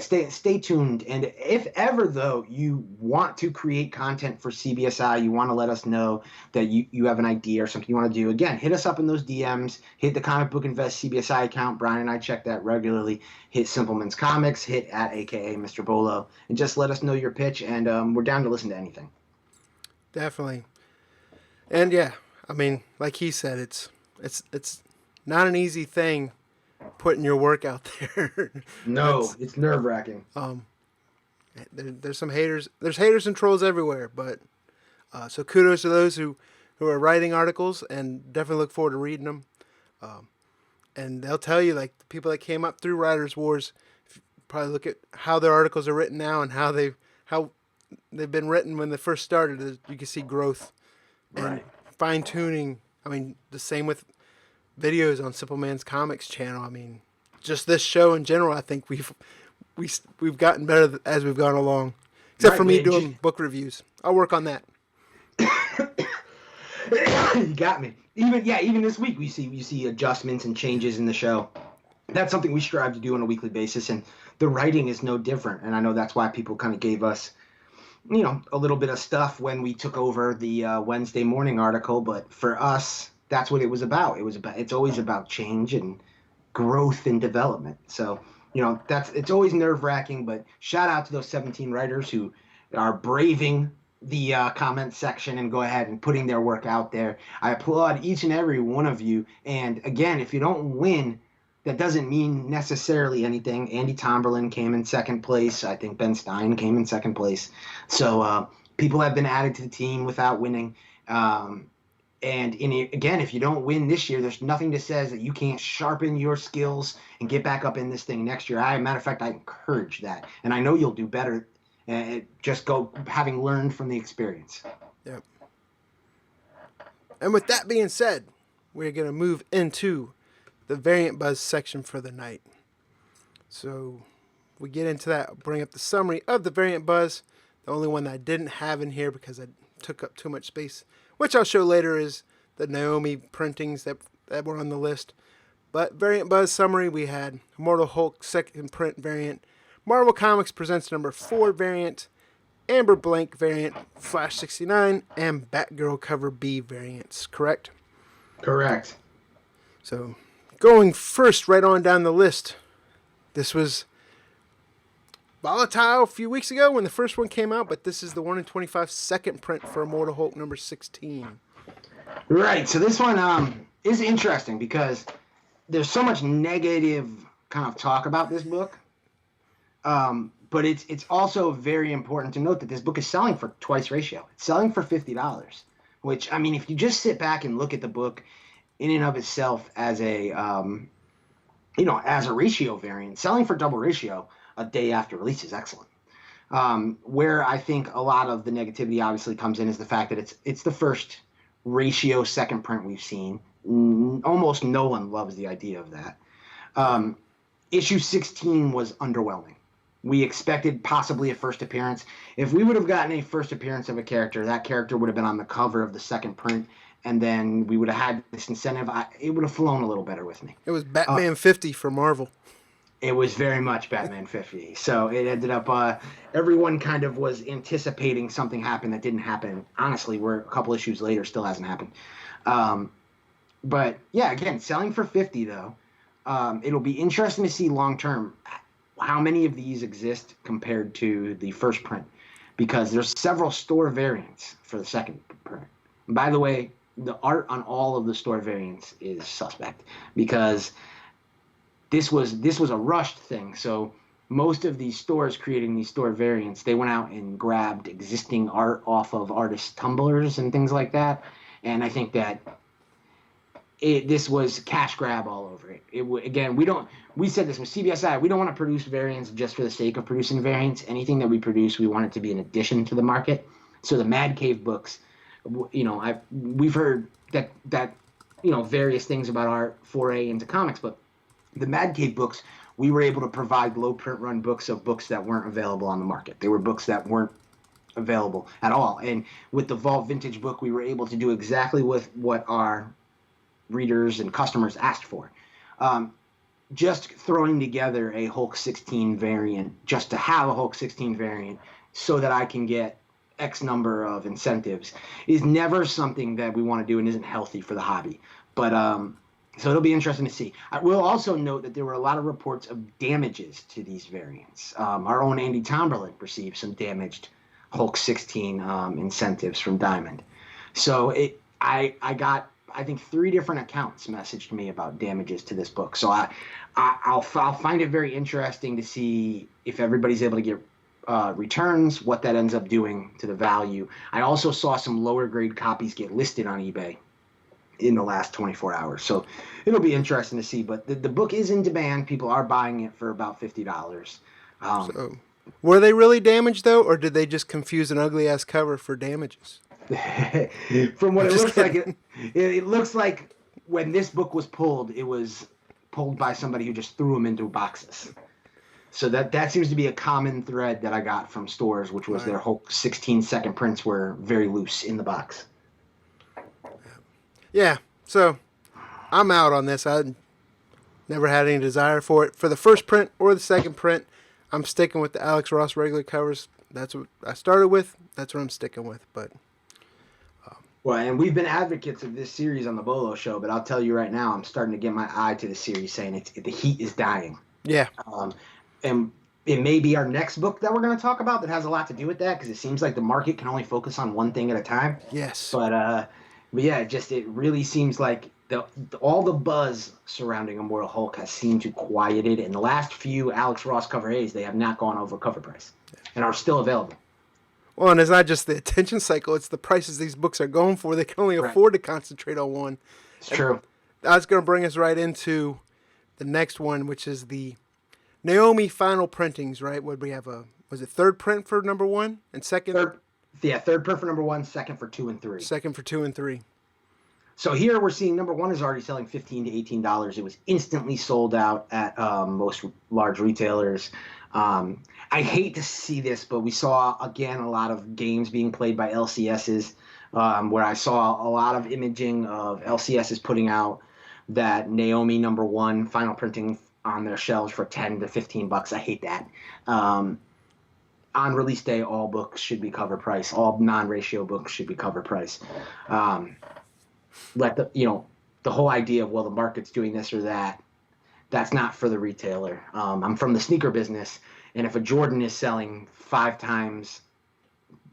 stay tuned. And if ever, though, you want to create content for CBSI, you want to let us know that you have an idea or something you want to do, again, hit us up in those DMs. Hit the Comic Book Invest CBSI account. Brian and I check that regularly. Hit Simpleman's Comics. Hit at AKA Mr. Bolo. And just let us know your pitch. And we're down to listen to anything. Definitely. And, yeah, like he said, it's not an easy thing putting your work out there. No, it's nerve-wracking. There's some haters. There's haters and trolls everywhere, but so kudos to those who are writing articles, and definitely look forward to reading them. And they'll tell you, like, the people that came up through Writers Wars, if you probably look at how their articles are written now and how they've been written when they first started, you can see growth and fine-tuning. The same with videos on Simpleman's Comics channel. Just this show in general, I think we've gotten better as we've gone along. Except for me doing book reviews. I'll work on that. You got me. Even this week we see adjustments and changes in the show. That's something we strive to do on a weekly basis, and the writing is no different. And I know that's why people kind of gave us, a little bit of stuff when we took over the Wednesday morning article. But for us, that's what it was about. It's always about change and growth and development. So, it's always nerve-wracking, but shout out to those 17 writers who are braving the comment section and go ahead and putting their work out there. I applaud each and every one of you. And again, if you don't win, that doesn't mean necessarily anything. Andy Tomberlin came in second place. I think Ben Stein came in second place. So people have been added to the team without winning. And again, if you don't win this year, there's nothing that says that you can't sharpen your skills and get back up in this thing next year. Matter of fact, I encourage that, and I know you'll do better. Just go having learned from the experience. Yep. And with that being said, we're going to move into the variant buzz section for the night. So we get into that. I'll bring up the summary of the variant buzz. The only one that I didn't have in here because I took up too much space, which I'll show later, is the Naomi printings that were on the list. But variant buzz summary, we had Immortal Hulk second print variant, Marvel Comics Presents number 4 variant, Amber Blank variant, Flash 69, and Batgirl cover B variants, correct? Correct. So going first right on down the list, this was volatile a few weeks ago when the first one came out, but this is the 1 in 25 second print for Immortal Hulk number 16. Right. So this one is interesting because there's so much negative kind of talk about this book. But it's also very important to note that this book is selling for twice ratio. It's selling for $50, which, I mean, if you just sit back and look at the book in and of itself as a, as a ratio variant, selling for double ratio a day after release is excellent. Where I think a lot of the negativity obviously comes in is the fact that it's the first ratio second print we've seen. Almost no one loves the idea of that. Issue 16 was underwhelming. We expected possibly a first appearance. If we would have gotten a first appearance of a character, that character would have been on the cover of the second print, and then we would have had this incentive. It would have flown a little better with me. It was Batman 50 for Marvel. It was very much Batman 50. So it ended up, everyone kind of was anticipating something happened that didn't happen. Honestly, we're a couple issues later, still hasn't happened. But yeah, again, selling for 50 though. It'll be interesting to see long term how many of these exist compared to the first print, because there's several store variants for the second print. And by the way, the art on all of the store variants is suspect because this was a rushed thing. So most of these stores creating these store variants, they went out and grabbed existing art off of artist tumblers and things like that. And I think that this was cash grab all over it. Again, we said this with CBSI, we don't want to produce variants just for the sake of producing variants. Anything that we produce, we want it to be an addition to the market. So the Mad Cave books, we've heard that various things about our foray into comics, but the Mad Cave books, we were able to provide low print run books of books that weren't available on the market. They were books that weren't available at all. And with the Vault Vintage book, we were able to do exactly with what our readers and customers asked for. Just throwing together a Hulk 16 variant, just to have a Hulk 16 variant so that I can get X number of incentives, is never something that we want to do and isn't healthy for the hobby. But so it'll be interesting to see. I will also note that there were a lot of reports of damages to these variants. Our own Andy Tomberlin received some damaged Hulk 16 incentives from Diamond. So I got, I think, 3 different accounts messaged me about damages to this book. So I'll find it very interesting to see if everybody's able to get returns, what that ends up doing to the value. I also saw some lower grade copies get listed on eBay in the last 24 hours. So it'll be interesting to see. But the book is in demand. People are buying it for about $50. So were they really damaged, though, or did they just confuse an ugly-ass cover for damages? From what it looks like, it looks like when this book was pulled, it was pulled by somebody who just threw them into boxes. So that seems to be a common thread that I got from stores, which was their Hulk 16 second prints were very loose in the box. Yeah, so I'm out on this. I never had any desire for it. For the first print or the second print, I'm sticking with the Alex Ross regular covers. That's what I started with. That's what I'm sticking with. But well, and we've been advocates of this series on the Bolo Show, but I'll tell you right now, I'm starting to get my eye to the series, saying the heat is dying. Yeah. And it may be our next book that we're going to talk about that has a lot to do with that, because it seems like the market can only focus on one thing at a time. Yes. But yeah, it really seems like all the buzz surrounding Immortal Hulk has seemed to quieted. In the last few Alex Ross cover A's, they have not gone over cover price and are still available. Well, and it's not just the attention cycle; it's the prices these books are going for. They can only Right. afford to concentrate on one. It's true. That's going to bring us right into the next one, which is the Naomi final printings. Right? Would we have was it third print for number 1 and second? Third print for number 1, second for 2 and 3. Second for 2 and 3. So here we're seeing number 1 is already selling $15 to $18. It was instantly sold out at most large retailers. I hate to see this, but we saw, again, a lot of games being played by LCSs, where I saw a lot of imaging of LCSs putting out that Naomi number 1 final printing on their shelves for $10 to $15. I hate that. On release day, all books should be cover price. All non-ratio books should be cover price. The whole idea of, well, the market's doing this or that, that's not for the retailer. I'm from the sneaker business, and if a Jordan is selling 5 times,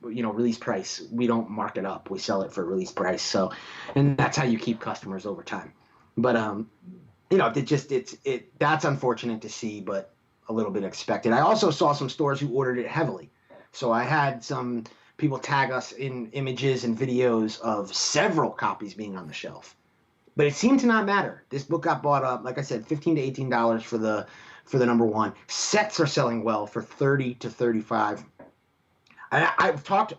release price, we don't mark it up. We sell it for release price. So, and that's how you keep customers over time. But that's unfortunate to see, but a little bit expected. I also saw some stores who ordered it heavily. So I had some people tag us in images and videos of several copies being on the shelf. But it seemed to not matter. This book got bought up, like I said, $15 to $18 for the number 1. Sets are selling well for $30 to $35. I've talked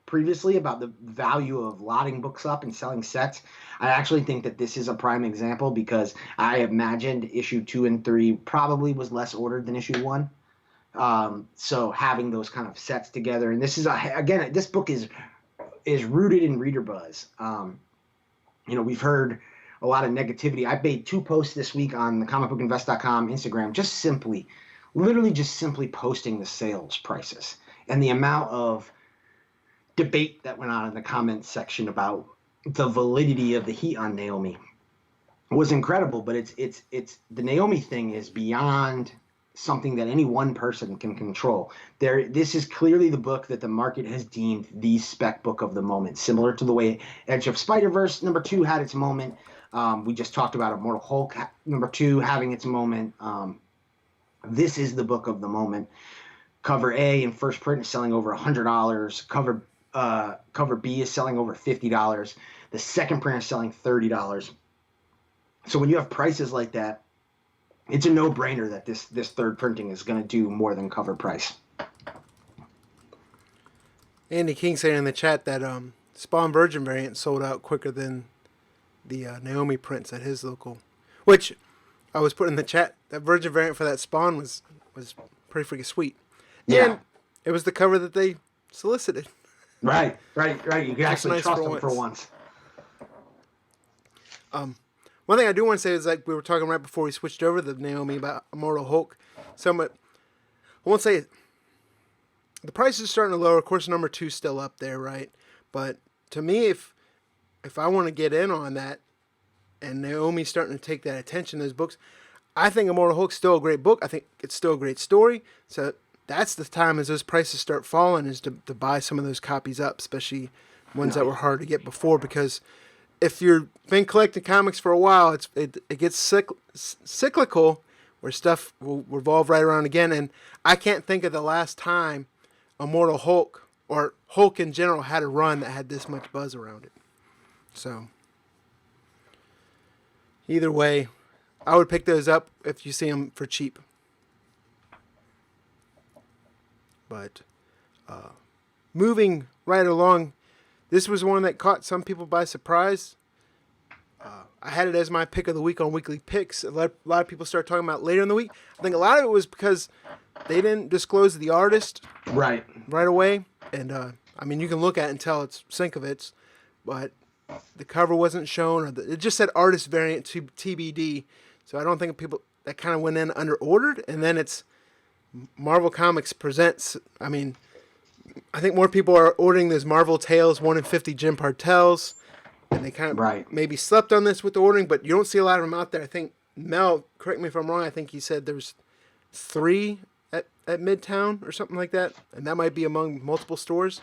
previously about the value of lotting books up and selling sets. I actually think that this is a prime example because I imagined issue 2 and 3 probably was less ordered than issue 1. So having those kind of sets together, and this is this book is rooted in reader buzz. We've heard a lot of negativity. I made 2 posts this week on the comicbookinvest.com Instagram, literally just simply posting the sales prices and the amount of debate that went on in the comments section about the validity of the heat on Naomi was incredible. But it's the Naomi thing is beyond something that any one person can control. This is clearly the book that the market has deemed the spec book of the moment, similar to the way Edge of Spider-Verse number 2 had its moment. We just talked about Immortal Hulk number 2 having its moment. This is the book of the moment. Cover A in first print is selling over $100. Cover B is selling over $50. The second print is selling $30. So when you have prices like that, it's a no-brainer that this third printing is going to do more than cover price. Andy King saying in the chat that Spawn Virgin variant sold out quicker than the Naomi prints at his local, which I was putting in the chat. That Virgin variant for that Spawn was pretty freaking sweet. Yeah. And it was the cover that they solicited. Right. You can actually nice trust for them for once. One thing I do want to say is, like we were talking right before we switched over to Naomi about Immortal Hulk. I won't say it. The price is starting to lower. Of course, number 2's still up there, right? But to me, if I want to get in on that, and Naomi's starting to take that attention, those books, I think Immortal Hulk's still a great book. I think it's still a great story. So that's the time as those prices start falling is to buy some of those copies up, especially ones that were hard to get before. Because if you've been collecting comics for a while, it gets cyclical, where stuff will revolve right around again. And I can't think of the last time Immortal Hulk or Hulk in general had a run that had this much buzz around it. So either way, I would pick those up if you see them for cheap. But moving right along, this was one that caught some people by surprise. I had it as my pick of the week on Weekly Picks. A lot of people started talking about it later in the week. I think a lot of it was because they didn't disclose the artist right away. And, you can look at it and tell it's Sinkovitz, but the cover wasn't shown. It just said artist variant to TBD. So I don't think people that kind of went in under ordered. And then it's Marvel Comics Presents. I think more people are ordering those Marvel Tales 1 in 50 Jim Partels. And they kind of maybe slept on this with the ordering, but you don't see a lot of them out there. I think Mel, correct me if I'm wrong, I think he said there's 3 at Midtown or something like that. And that might be among multiple stores.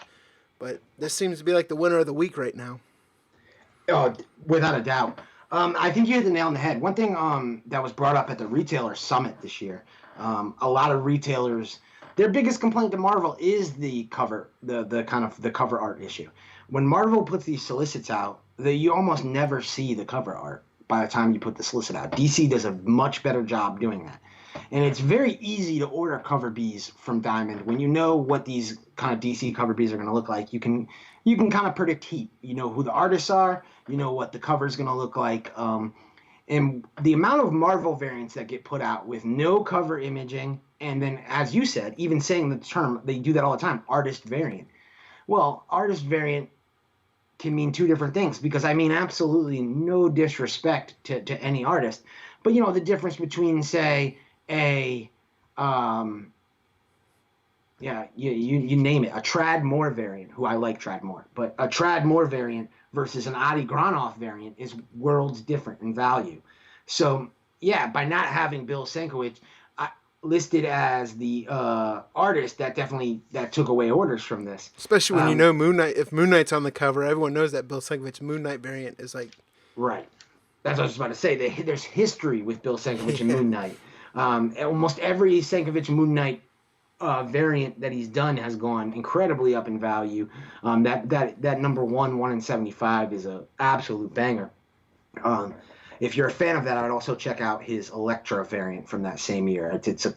But this seems to be like the winner of the week right now. Oh, without a doubt. I think you hit the nail on the head. One thing that was brought up at the retailer summit this year, a lot of retailers Their biggest complaint to Marvel is the cover, the kind of the cover art issue. When Marvel puts these solicits out, you almost never see the cover art by the time you put the solicit out. DC does a much better job doing that. And it's very easy to order cover Bs from Diamond. When you know what these kind of DC cover Bs are going to look like, you can kind of predict heat. You know who the artists are. You know what the cover is going to look like. And the amount of Marvel variants that get put out with no cover imaging, and then, as you said, even saying the term, they do that all the time, artist variant. Well, artist variant can mean two different things, because I mean absolutely no disrespect to any artist. But, you know, the difference between, say, you name it, a Trad Moore variant, who I like Trad Moore, but a Trad Moore variant versus an Adi Granoff variant is worlds different in value. So, yeah, by not having Bill Sienkiewicz listed as the artist, that took away orders from this. Especially when you know Moon Knight. If Moon Knight's on the cover, everyone knows that Bill Sienkiewicz Moon Knight variant is like... Right. That's what I was about to say. There's history with Bill Sienkiewicz and Moon Knight. Almost every Sienkiewicz Moon Knight variant that he's done has gone incredibly up in value. That number 1 in 75 is a absolute banger. If you're a fan of that, I'd also check out his Elektra variant from that same year. It's a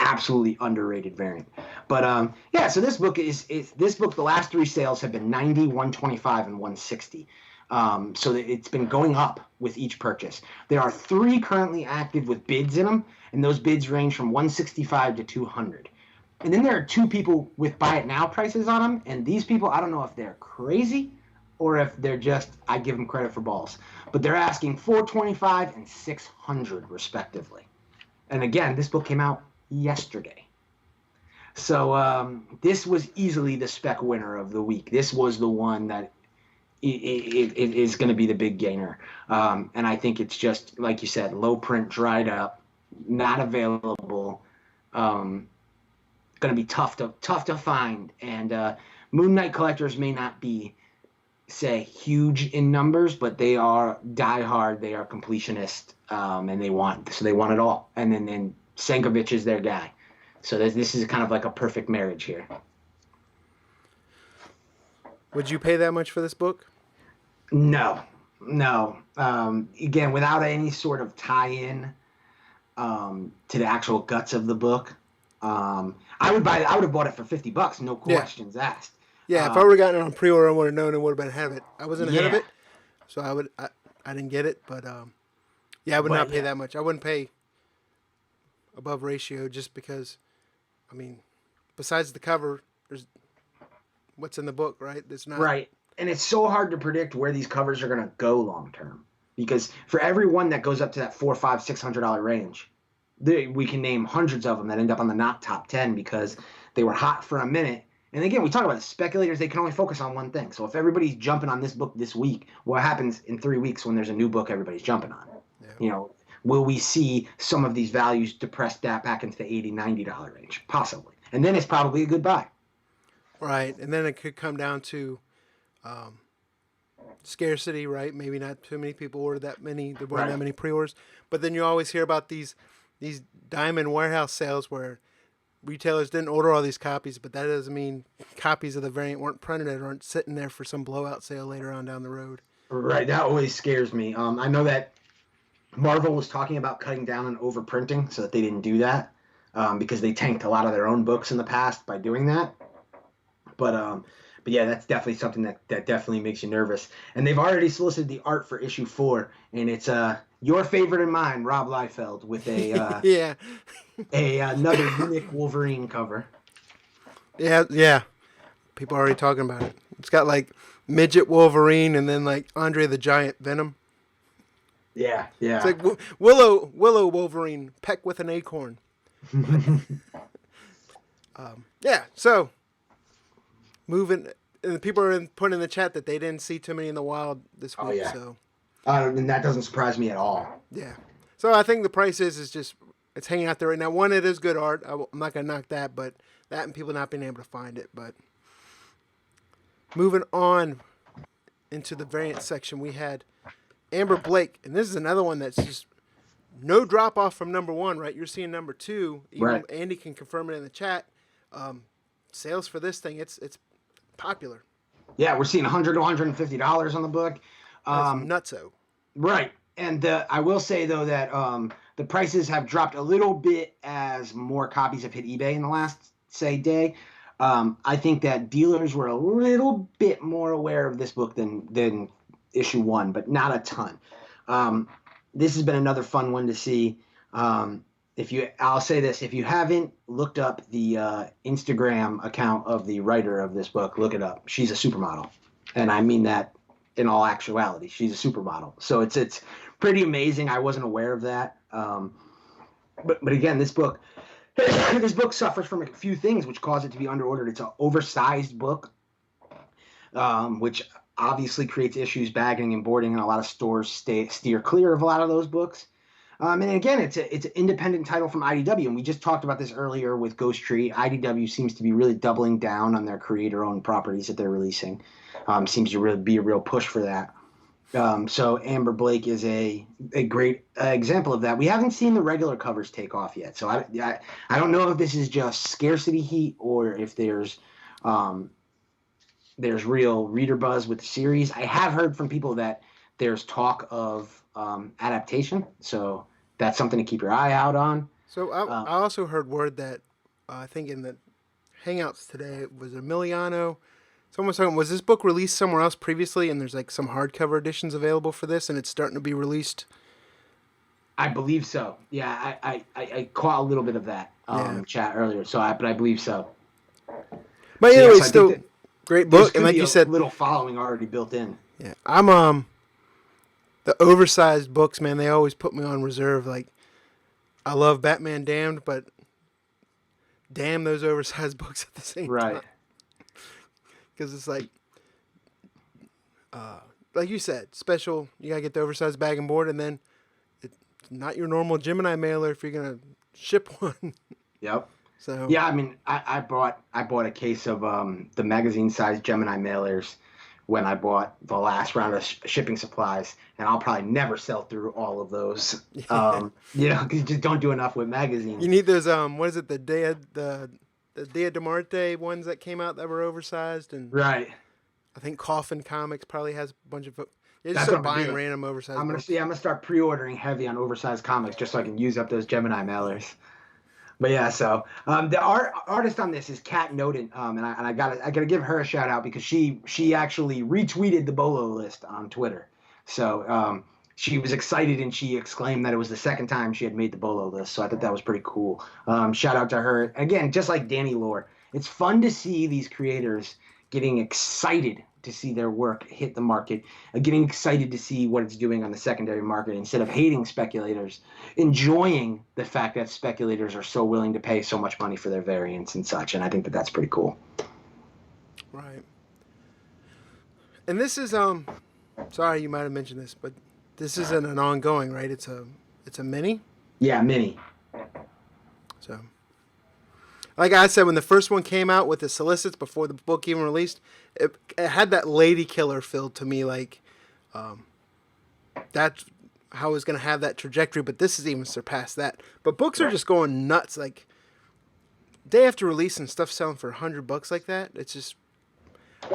absolutely underrated variant. But yeah, so this book the last three sales have been 90, 125, and 160. So it's been going up with each purchase. There are 3 currently active with bids in them, and those bids range from 165 to 200. And then there are 2 people with buy it now prices on them, and these people, I don't know if they're crazy or if they're just, I give them credit for balls, but they're asking 425 and 600 respectively. And again, this book came out yesterday. So this was easily the spec winner of the week. This was the one that it is going to be the big gainer. And I think it's just, like you said, low print, dried up, not available, going to be tough to find. And Moon Knight collectors may not be, say, huge in numbers, but they are diehard, they are completionist, and they want it all. And then Sienkiewicz is their guy. So this is kind of like a perfect marriage here. Would you pay that much for this book? No. Again, without any sort of tie-in to the actual guts of the book, I would have bought it for $50, no questions asked. Yeah, if I would have gotten it on pre-order, I would have known it would have been ahead of it. I wasn't ahead of it, so I didn't get it, but I would not pay that much. I wouldn't pay above ratio just because, I mean, besides the cover, there's what's in the book, right? It's not right. And it's so hard to predict where these covers are going to go long term, because for every one that goes up to that $400, $500, $600 range, we can name hundreds of them that end up on the not top 10 because they were hot for a minute. And again, we talk about it, speculators, they can only focus on one thing. So if everybody's jumping on this book this week, what happens in 3 weeks when there's a new book everybody's jumping on? Yeah. You know, will we see some of these values depressed back into the $80, $90 range? Possibly. And then it's probably a good buy. Right. And then it could come down to scarcity, right? Maybe not too many people ordered that many. There weren't that many pre-orders. But then you always hear about these diamond warehouse sales where retailers didn't order all these copies, but that doesn't mean copies of the variant weren't printed or aren't sitting there for some blowout sale later on down the road. Right. That always scares me. I know that Marvel was talking about cutting down on overprinting so that they didn't do that because they tanked a lot of their own books in the past by doing that. But yeah, that's definitely something that definitely makes you nervous. And they've already solicited the art for issue 4, and it's your favorite and mine, Rob Liefeld, with a another unique Wolverine cover. Yeah. People are already talking about it. It's got like midget Wolverine and then like Andre the Giant Venom. Yeah. It's like Willow Wolverine, peck with an acorn. So moving, and people are putting in the chat that they didn't see too many in the wild this week. Oh, yeah. So, and that doesn't surprise me at all. Yeah. So I think the price is just, it's hanging out there right now. One, it is good art. I'm not going to knock that, but that and people not being able to find it. But moving on into the variant section, we had Amber Blake, and this is another one that's just no drop off from number 1, right? You're seeing number 2. Even Right. Andy can confirm it in the chat. Sales for this thing, it's popular. Yeah, we're seeing $100 to $150 on the book. That's nutso. Right. And I will say, though, that the prices have dropped a little bit as more copies have hit eBay in the last, say, day. I think that dealers were a little bit more aware of this book than issue 1, but not a ton. This has been another fun one to see. I'll say this, if you haven't looked up the Instagram account of the writer of this book, look it up. She's a supermodel. And I mean that in all actuality. She's a supermodel. So it's pretty amazing. I wasn't aware of that. But again, this book suffers from a few things which cause it to be underordered. It's an oversized book, which obviously creates issues bagging and boarding, and a lot of stores steer clear of a lot of those books. And again, it's an independent title from IDW, and we just talked about this earlier with Ghost Tree. IDW seems to be really doubling down on their creator-owned properties that they're releasing. Seems to really be a real push for that. So Amber Blake is a great example of that. We haven't seen the regular covers take off yet, so I don't know if this is just scarcity heat or if there's real reader buzz with the series. I have heard from people that there's talk of adaptation, so that's something to keep your eye out on. So I also heard word that I think in the Hangouts today it was Emiliano. Someone was talking, was this book released somewhere else previously, and there's like some hardcover editions available for this, and it's starting to be released? I believe so. Yeah, I caught a little bit of that chat earlier, but I believe so. But anyway, still great book, and like you said, little following already built in. Yeah, I'm the oversized books, man. They always put me on reserve. Like, I love Batman Damned, but damn those oversized books at the same time. Right. Because it's like you said, special. You gotta get the oversized bag and board, and then it's not your normal Gemini mailer if you're gonna ship one. Yep. So yeah, I mean, I bought a case of the magazine-sized Gemini mailers when I bought the last round of shipping supplies, and I'll probably never sell through all of those. Because you just don't do enough with magazines. You need those. What is it? The Dia de Marte ones that came out that were oversized, and right. I think Coffin Comics probably has a bunch of. You just start buying random oversized. I'm gonna start pre-ordering heavy on oversized comics just so I can use up those Gemini mailers. But yeah, so the artist on this is Kat Noden, and I gotta give her a shout out because she actually retweeted the BOLO list on Twitter. So she was excited and she exclaimed that it was the second time she had made the BOLO list. So I thought that was pretty cool. Shout out to her again, just like Danny Lore. It's fun to see these creators getting excited to see their work hit the market, getting excited to see what it's doing on the secondary market instead of hating speculators, enjoying the fact that speculators are so willing to pay so much money for their variants and such. And I think that that's pretty cool. Right. And this is sorry you might have mentioned this, but this isn't an ongoing, right? It's a mini? Yeah, mini. So like I said, when the first one came out with the solicits before the book even released, it had that lady killer feel to me. Like, that's how it was going to have that trajectory, but this has even surpassed that. But books are just going nuts. Like, day after release and stuff selling for $100 like that, it's just,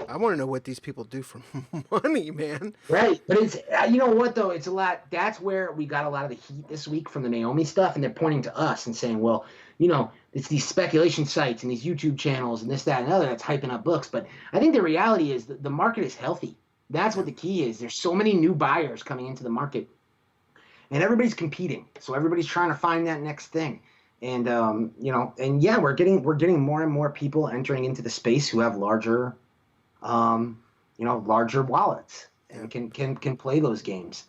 I want to know what these people do for money, man. Right. But it's, you know what, though? It's a lot. That's where we got a lot of the heat this week from the Naomi stuff, and they're pointing to us and saying, well, you know, it's these speculation sites and these YouTube channels and this, that, and other that's hyping up books. But I think the reality is that the market is healthy. That's what the key is. There's so many new buyers coming into the market, and everybody's competing. So everybody's trying to find that next thing. And, you know, and yeah, we're getting more and more people entering into the space who have larger larger wallets and can play those games.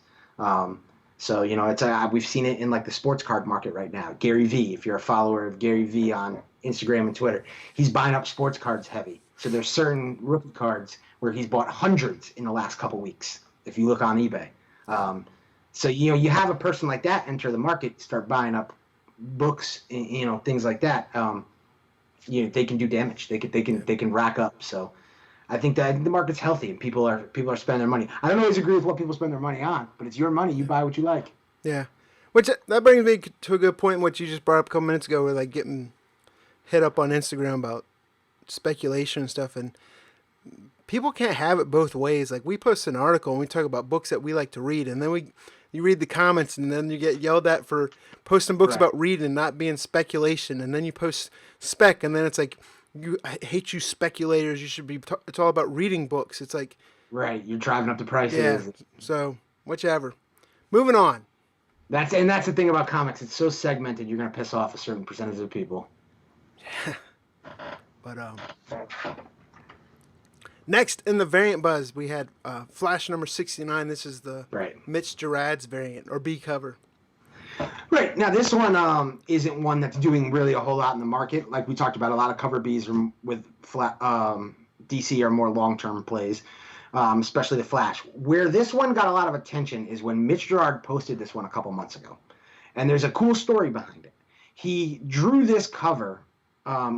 So, you know, it's we've seen it in like the sports card market right now. Gary V, if you're a follower of Gary V on Instagram and Twitter, he's buying up sports cards heavy. So there's certain rookie cards where he's bought hundreds in the last couple weeks, if you look on eBay. So, you know, you have a person like that enter the market, start buying up books, you know, things like that. You know, they can do damage. They can rack up. So I think that the market's healthy and people are spending their money. I don't always agree with what people spend their money on, but it's your money. You buy what you like. Yeah. Which that brings me to a good point. What you just brought up a couple minutes ago, with like getting hit up on Instagram about speculation and stuff, and people can't have it both ways. Like, we post an article and we talk about books that we like to read, and then you read the comments, and then you get yelled at for posting books about reading and not being speculation, and then you post spec, and then it's like, I hate you speculators. You should be. It's all about reading books. It's like, right, you're driving up the prices. yeah. So whichever. Moving on. That's the thing about comics. It's so segmented. You're gonna piss off a certain percentage of people. But next in the variant buzz, we had Flash number 69. This is the Mitch Gerads variant, or B cover. Right. Now, this one isn't one that's doing really a whole lot in the market. Like we talked about, a lot of cover Bs with DC are more long-term plays, especially the Flash. Where this one got a lot of attention is when Mitch Gerads posted this one a couple months ago. And there's a cool story behind it. He drew this cover,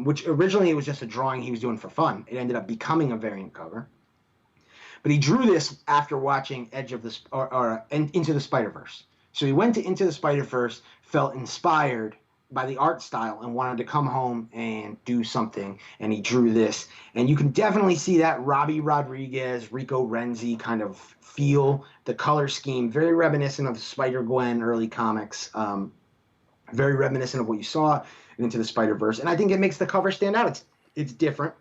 which originally it was just a drawing he was doing for fun. It ended up becoming a variant cover. But he drew this after watching Into the Spider-Verse. So he went to Into the Spider-Verse, felt inspired by the art style, and wanted to come home and do something, and he drew this. And you can definitely see that Robbie Rodriguez, Rico Renzi kind of feel, the color scheme, very reminiscent of Spider-Gwen early comics, very reminiscent of what you saw in Into the Spider-Verse. And I think it makes the cover stand out. It's different.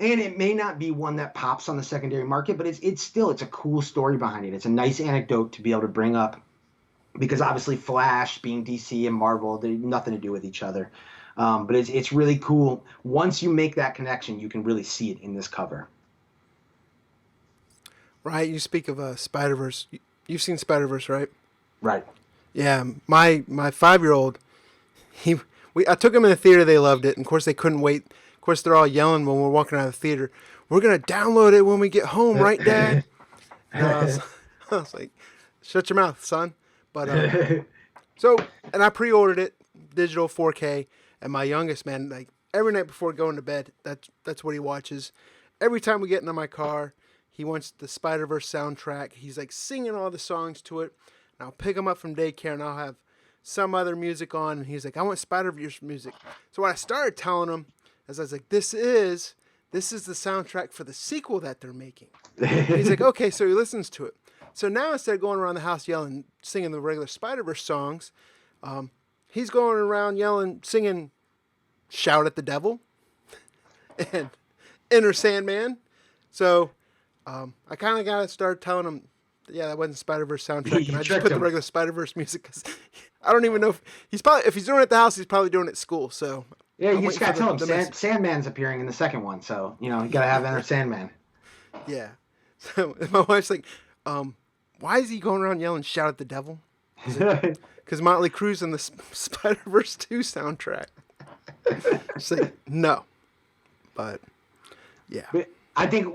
And it may not be one that pops on the secondary market, but it's still a cool story behind it. It's a nice anecdote to be able to bring up, because obviously Flash being DC and Marvel, they have nothing to do with each other. But it's really cool. Once you make that connection, you can really see it in this cover. Right. You speak of Spider-Verse. You've seen Spider-Verse, right? Right. Yeah. My 5-year-old, I took him in the theater. They loved it. And of course, they couldn't wait. Of course, they're all yelling when we're walking out of the theater. We're going to download it when we get home, right, Dad? And I was like, shut your mouth, son. But and I pre-ordered it, digital 4K. And my youngest, man, like every night before going to bed, that's what he watches. Every time we get into my car, he wants the Spider-Verse soundtrack. He's like singing all the songs to it. And I'll pick him up from daycare, and I'll have some other music on. And he's like, I want Spider-Verse music. So what I started telling him, as I was like, this is the soundtrack for the sequel that they're making. He's like, okay, so he listens to it. So now instead of going around the house yelling, singing the regular Spider-Verse songs, he's going around yelling, singing Shout at the Devil and Inner Sandman. So I kind of got to start telling him, yeah, that wasn't Spider-Verse soundtrack. And I just put the regular Spider-Verse music, because I don't even know if he's doing it at the house, he's probably doing it at school. So yeah, you just got to tell him Sandman's appearing in the second one. So, you got to have Inner Sandman. Yeah. So my wife's like, why is he going around yelling "Shout at the Devil"? Because Motley Crue's in the Spider-Verse 2 soundtrack. She's like, no, but yeah. But I think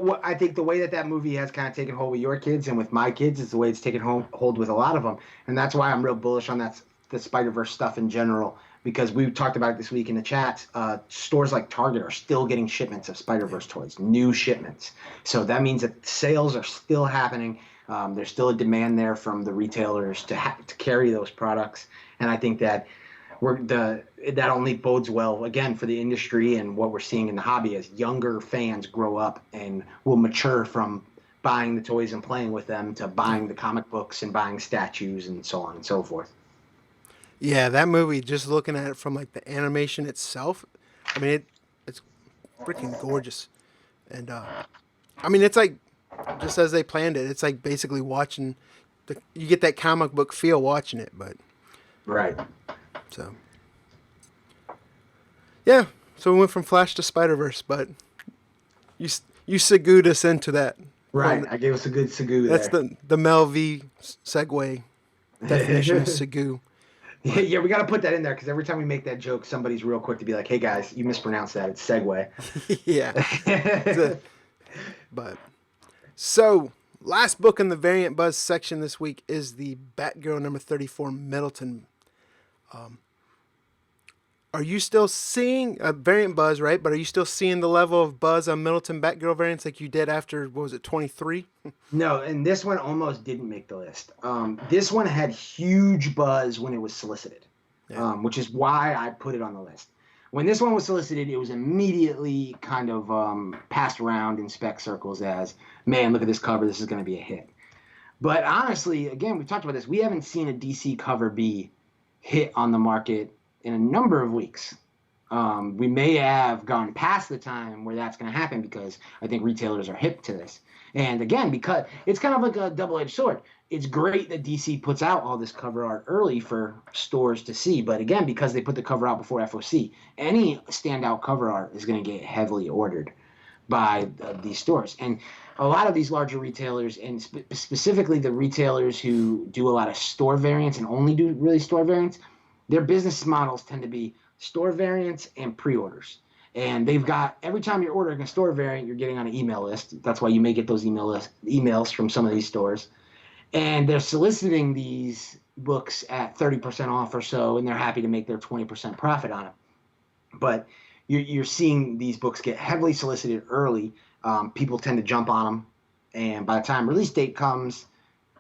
the way that movie has kind of taken hold with your kids and with my kids is the way it's taken hold with a lot of them, and that's why I'm real bullish on the Spider-Verse stuff in general. Because we talked about it this week in the chat, stores like Target are still getting shipments of Spider-Verse toys, new shipments. So that means that sales are still happening. There's still a demand there from the retailers to carry those products, and I think that that only bodes well again for the industry and what we're seeing in the hobby as younger fans grow up and will mature from buying the toys and playing with them to buying the comic books and buying statues and so on and so forth. Yeah, that movie, just looking at it from like the animation itself, I mean it's freaking gorgeous, and I mean it's like just as they planned it. It's like basically watching you get that comic book feel watching it, but right. So yeah, so we went from Flash to Spider-Verse, but you segued us into that. Right, I gave us a good segue. That's the Mel V segue definition of segue. Yeah, we got to put that in there, because every time we make that joke, somebody's real quick to be like, hey guys, you mispronounced that. It's segue. Yeah. But so last book in the Variant Buzz section this week is the Batgirl number 34 Middleton. Are you still seeing a variant buzz, right? But are you still seeing the level of buzz on Middleton Batgirl variants like you did after, what was it, 23? No, and this one almost didn't make the list. This one had huge buzz when it was solicited, Yeah. which is why I put it on the list. When this one was solicited, it was immediately kind of passed around in spec circles as, man, look at this cover. This is going to be a hit. But honestly, again, we've talked about this. We haven't seen a DC cover be hit on the market in a number of weeks. We may have gone past the time where that's going to happen because I think retailers are hip to this. And again, because it's kind of like a double-edged sword. It's great that DC puts out all this cover art early for stores to see. But again, because they put the cover out before FOC, any standout cover art is going to get heavily ordered by these stores. And a lot of these larger retailers, and specifically the retailers who do a lot of store variants and only do really store variants, their business models tend to be store variants and pre-orders. And they've got, every time you're ordering a store variant, you're getting on an email list. That's why you may get those emails from some of these stores. And they're soliciting these books at 30% off or so, and they're happy to make their 20% profit on it. But you're seeing these books get heavily solicited early. People tend to jump on them. And by the time release date comes,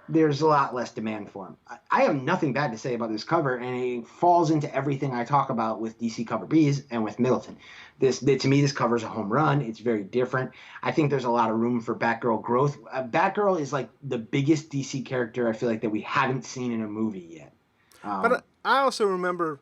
there's a lot less demand for them. I have nothing bad to say about this cover, and it falls into everything I talk about with DC Cover Bs and with Middleton. To me, this cover is a home run. It's very different. I think there's a lot of room for Batgirl growth. Batgirl is like the biggest DC character I feel like that we haven't seen in a movie yet. But I also remember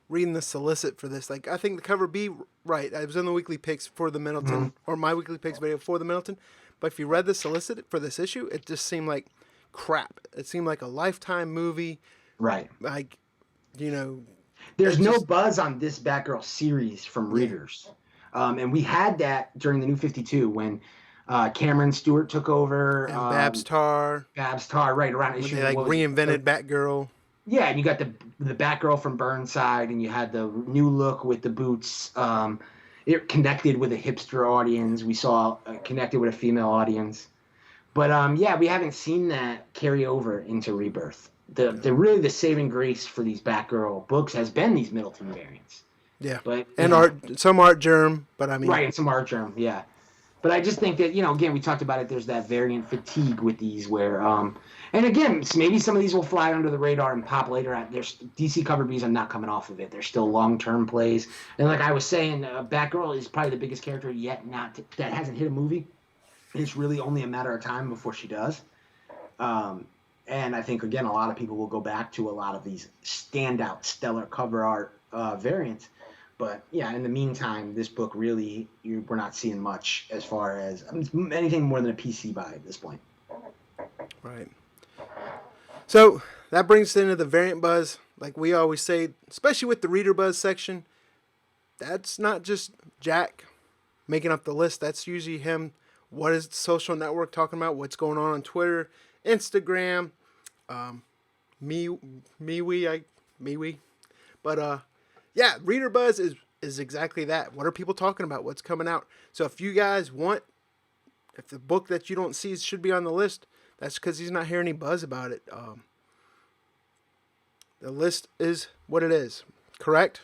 reading the solicit for this. Like, I think the cover B, right, I was in the weekly picks for the Middleton, or my weekly picks video for the Middleton. But if you read the solicit for this issue, it just seemed like crap. It seemed like a Lifetime movie. Right. Like, you know. There's no buzz on this Batgirl series from readers. And we had that during the New 52 when Cameron Stewart took over. And Babs Tarr, right, around issue. They, like, reinvented Batgirl. Yeah, and you got the Batgirl from Burnside, and you had the new look with the boots. It connected with a hipster audience. We saw connected with a female audience. But yeah, we haven't seen that carry over into Rebirth. Really the saving grace for these Batgirl books has been these Middleton variants. Yeah, but some art germ, but I mean, right, and some art germ, yeah. But I just think that, again, we talked about it. There's that variant fatigue with these where, and again, maybe some of these will fly under the radar and pop later. There's DC Cover Bs are not coming off of it. They're still long-term plays. And like I was saying, Batgirl is probably the biggest character yet that hasn't hit a movie. It's really only a matter of time before she does. And I think, again, a lot of people will go back to a lot of these standout, stellar cover art variants. But, yeah, in the meantime, this book really, we're not seeing much as far as anything more than a PC buy at this point. Right. So that brings us into the variant buzz. Like we always say, especially with the reader buzz section, that's not just Jack making up the list. That's usually him. What is the social network talking about? What's going on Twitter, Instagram, MeWe. But yeah, reader buzz is exactly that. What are people talking about? What's coming out? So if you guys want, if the book that you don't see should be on the list, that's because he's not hearing any buzz about it. The list is what it is. Correct?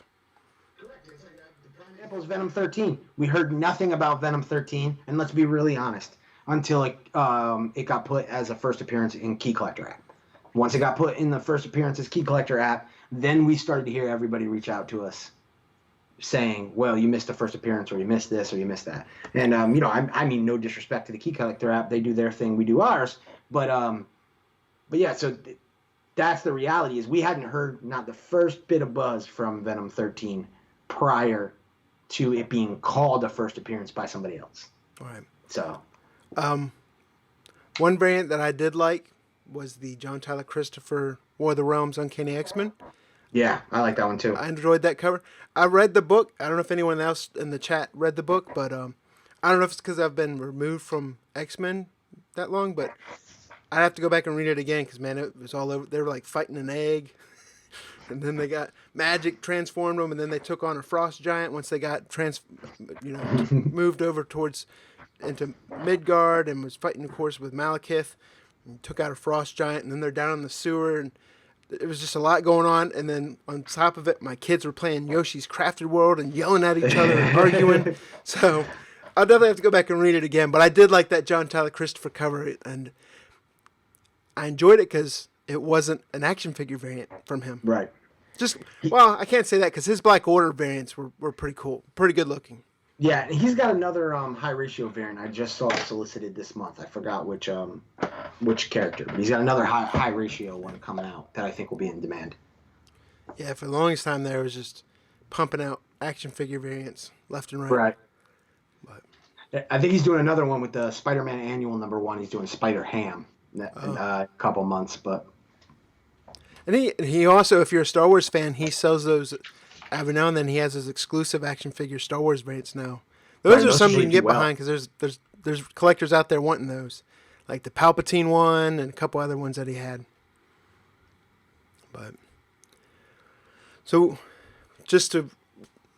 Correct. It's like the prime example is Venom 13. We heard nothing about Venom 13, and let's be really honest, until it got put as a first appearance in Key Collector app. Once it got put in the first appearance as Key Collector app, then we started to hear everybody reach out to us saying, well, you missed the first appearance, or you missed this, or you missed that. And, I mean, no disrespect to the Key Collector app. They do their thing, we do ours. But yeah, so that's the reality is we hadn't heard not the first bit of buzz from Venom 13 prior to it being called a first appearance by somebody else. All right. So. One variant that I did like was the John Tyler Christopher War of the Realms Uncanny X-Men. Yeah, I like that one too. I enjoyed that cover. I read the book. I don't know if anyone else in the chat read the book, but I don't know if it's because I've been removed from X-Men that long, but I'd have to go back and read it again because, man, it was all over. They were like fighting an egg, and then they got magic transformed them, and then they took on a frost giant once they got moved over into Midgard and was fighting, of course, with Malekith, and took out a frost giant, and then they're down in the sewer, and it was just a lot going on. And then on top of it, my kids were playing Yoshi's Crafted World and yelling at each other and arguing. So I'll definitely have to go back and read it again. But I did like that John Tyler Christopher cover, and I enjoyed it because it wasn't an action figure variant from him. Right. Well, I can't say that because his Black Order variants were pretty cool, pretty good looking. Yeah, he's got another high ratio variant. I just saw it solicited this month. I forgot which character, but he's got another high ratio one coming out that I think will be in demand. Yeah, for the longest time there, it was just pumping out action figure variants left and right. Right. But I think he's doing another one with the Spider-Man Annual #1. He's doing Spider-Ham in a couple months, but. And he also, if you're a Star Wars fan, he sells those every now and then. He has his exclusive action figure Star Wars variants now. Those are something you can get behind because there's collectors out there wanting those, like the Palpatine one and a couple other ones that he had. But so, just to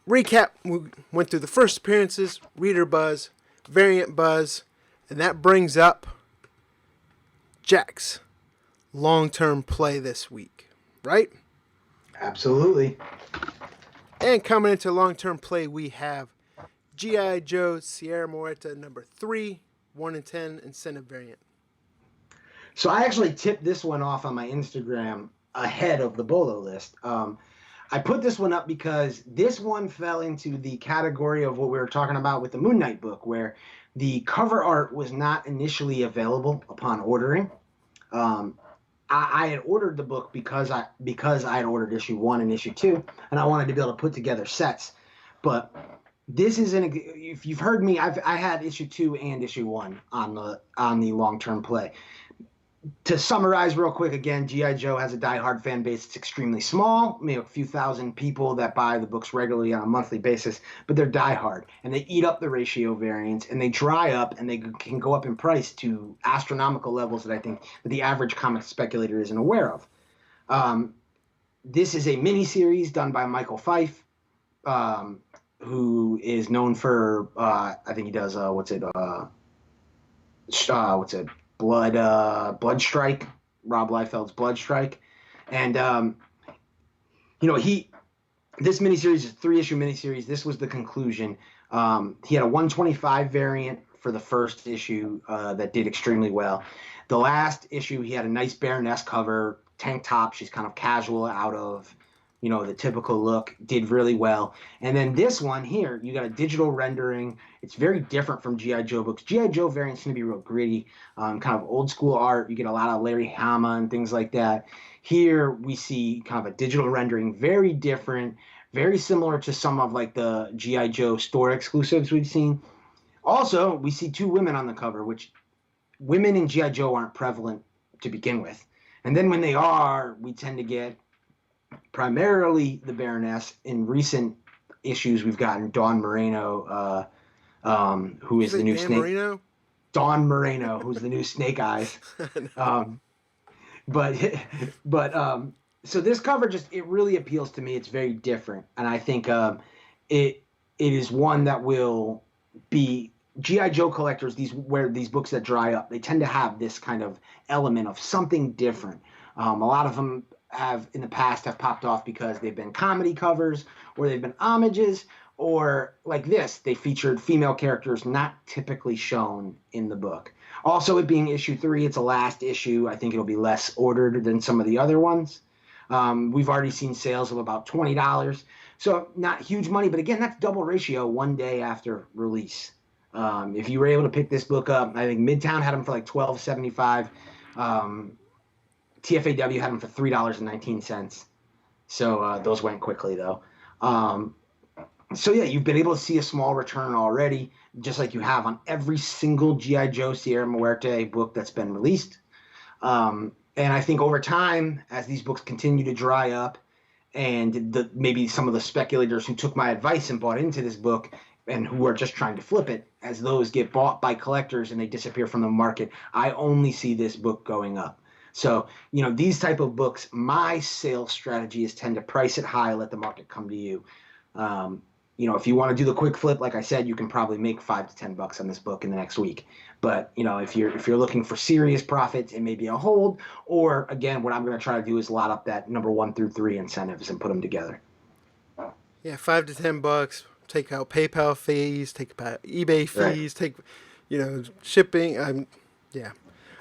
recap, we went through the first appearances, reader buzz, variant buzz, and that brings up Jack's long-term play this week, right? Absolutely. And coming into long-term play, we have G.I. Joe Sierra Muerta #3, 1 in 10 incentive variant. So I actually tipped this one off on my Instagram ahead of the BOLO list. I put this one up because this one fell into the category of what we were talking about with the Moon Knight book, where the cover art was not initially available upon ordering. I had ordered the book because I had ordered issue 1 and issue 2, and I wanted to be able to put together sets. But this is if you've heard me, I had issue 2 and issue 1 on the long-term play. To summarize real quick, again, G.I. Joe has a diehard fan base. It's extremely small, maybe a few thousand people that buy the books regularly on a monthly basis, but they're diehard, and they eat up the ratio variants, and they dry up, and they can go up in price to astronomical levels that I think that the average comic speculator isn't aware of. This is a mini-series done by Michael Fife, who is known for, I think he does, Blood Strike, Rob Liefeld's Blood Strike. And, this miniseries is a 3-issue miniseries. This was the conclusion. He had a 125 variant for the first issue that did extremely well. The last issue, he had a nice Baroness cover, tank top. She's kind of casual out of, the typical look, did really well. And then this one here, you got a digital rendering. It's very different from G.I. Joe books. G.I. Joe variants tend to be real gritty, kind of old school art. You get a lot of Larry Hama and things like that. Here we see kind of a digital rendering, very different, very similar to some of like the G.I. Joe store exclusives we've seen. Also, we see 2 women on the cover, which women in G.I. Joe aren't prevalent to begin with. And then when they are, we tend to get primarily the Baroness. In recent issues, we've gotten Dawn Moreno, who is the new Snake. Moreno? Dawn Moreno, who's the new Snake Eyes. So this cover it really appeals to me. It's very different, and I think it is one that will be G.I. Joe collectors. These books that dry up, they tend to have this kind of element of something different. A lot of them have in the past have popped off because they've been comedy covers or they've been homages, or like this, they featured female characters not typically shown in the book. Also, it being issue 3, it's a last issue. I think it'll be less ordered than some of the other ones. We've already seen sales of about $20. So not huge money, but again, that's double ratio one day after release. If you were able to pick this book up, I think Midtown had them for like $12.75. TFAW had them for $3.19. So those went quickly, though. So yeah, you've been able to see a small return already, just like you have on every single G.I. Joe Sierra Muerte book that's been released. And I think over time, as these books continue to dry up, and maybe some of the speculators who took my advice and bought into this book and who are just trying to flip it, as those get bought by collectors and they disappear from the market, I only see this book going up. So, these type of books, my sales strategy is tend to price it high, let the market come to you. if you want to do the quick flip, like I said, you can probably make $5 to $10 on this book in the next week. But if you're looking for serious profits, it may be a hold. Or again, what I'm going to try to do is lot up that number 1 through 3 incentives and put them together. Yeah, $5 to $10. Take out PayPal fees. Take out eBay fees. Right. Take, shipping. Yeah.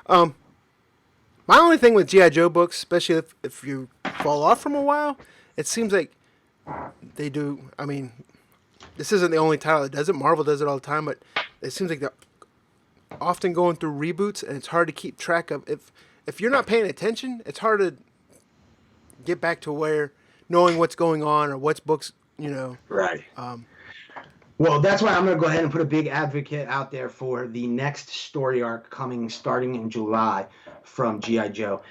My only thing with GI Joe books, especially if you fall off from a while, it seems like they do. I mean, this isn't the only title that does it. Marvel does it all the time, but it seems like they're often going through reboots, and it's hard to keep track of. If you're not paying attention, it's hard to get back to where knowing what's going on or what's books. Right. Well, that's why I'm going to go ahead and put a big advocate out there for the next story arc starting in July from G.I. Joe.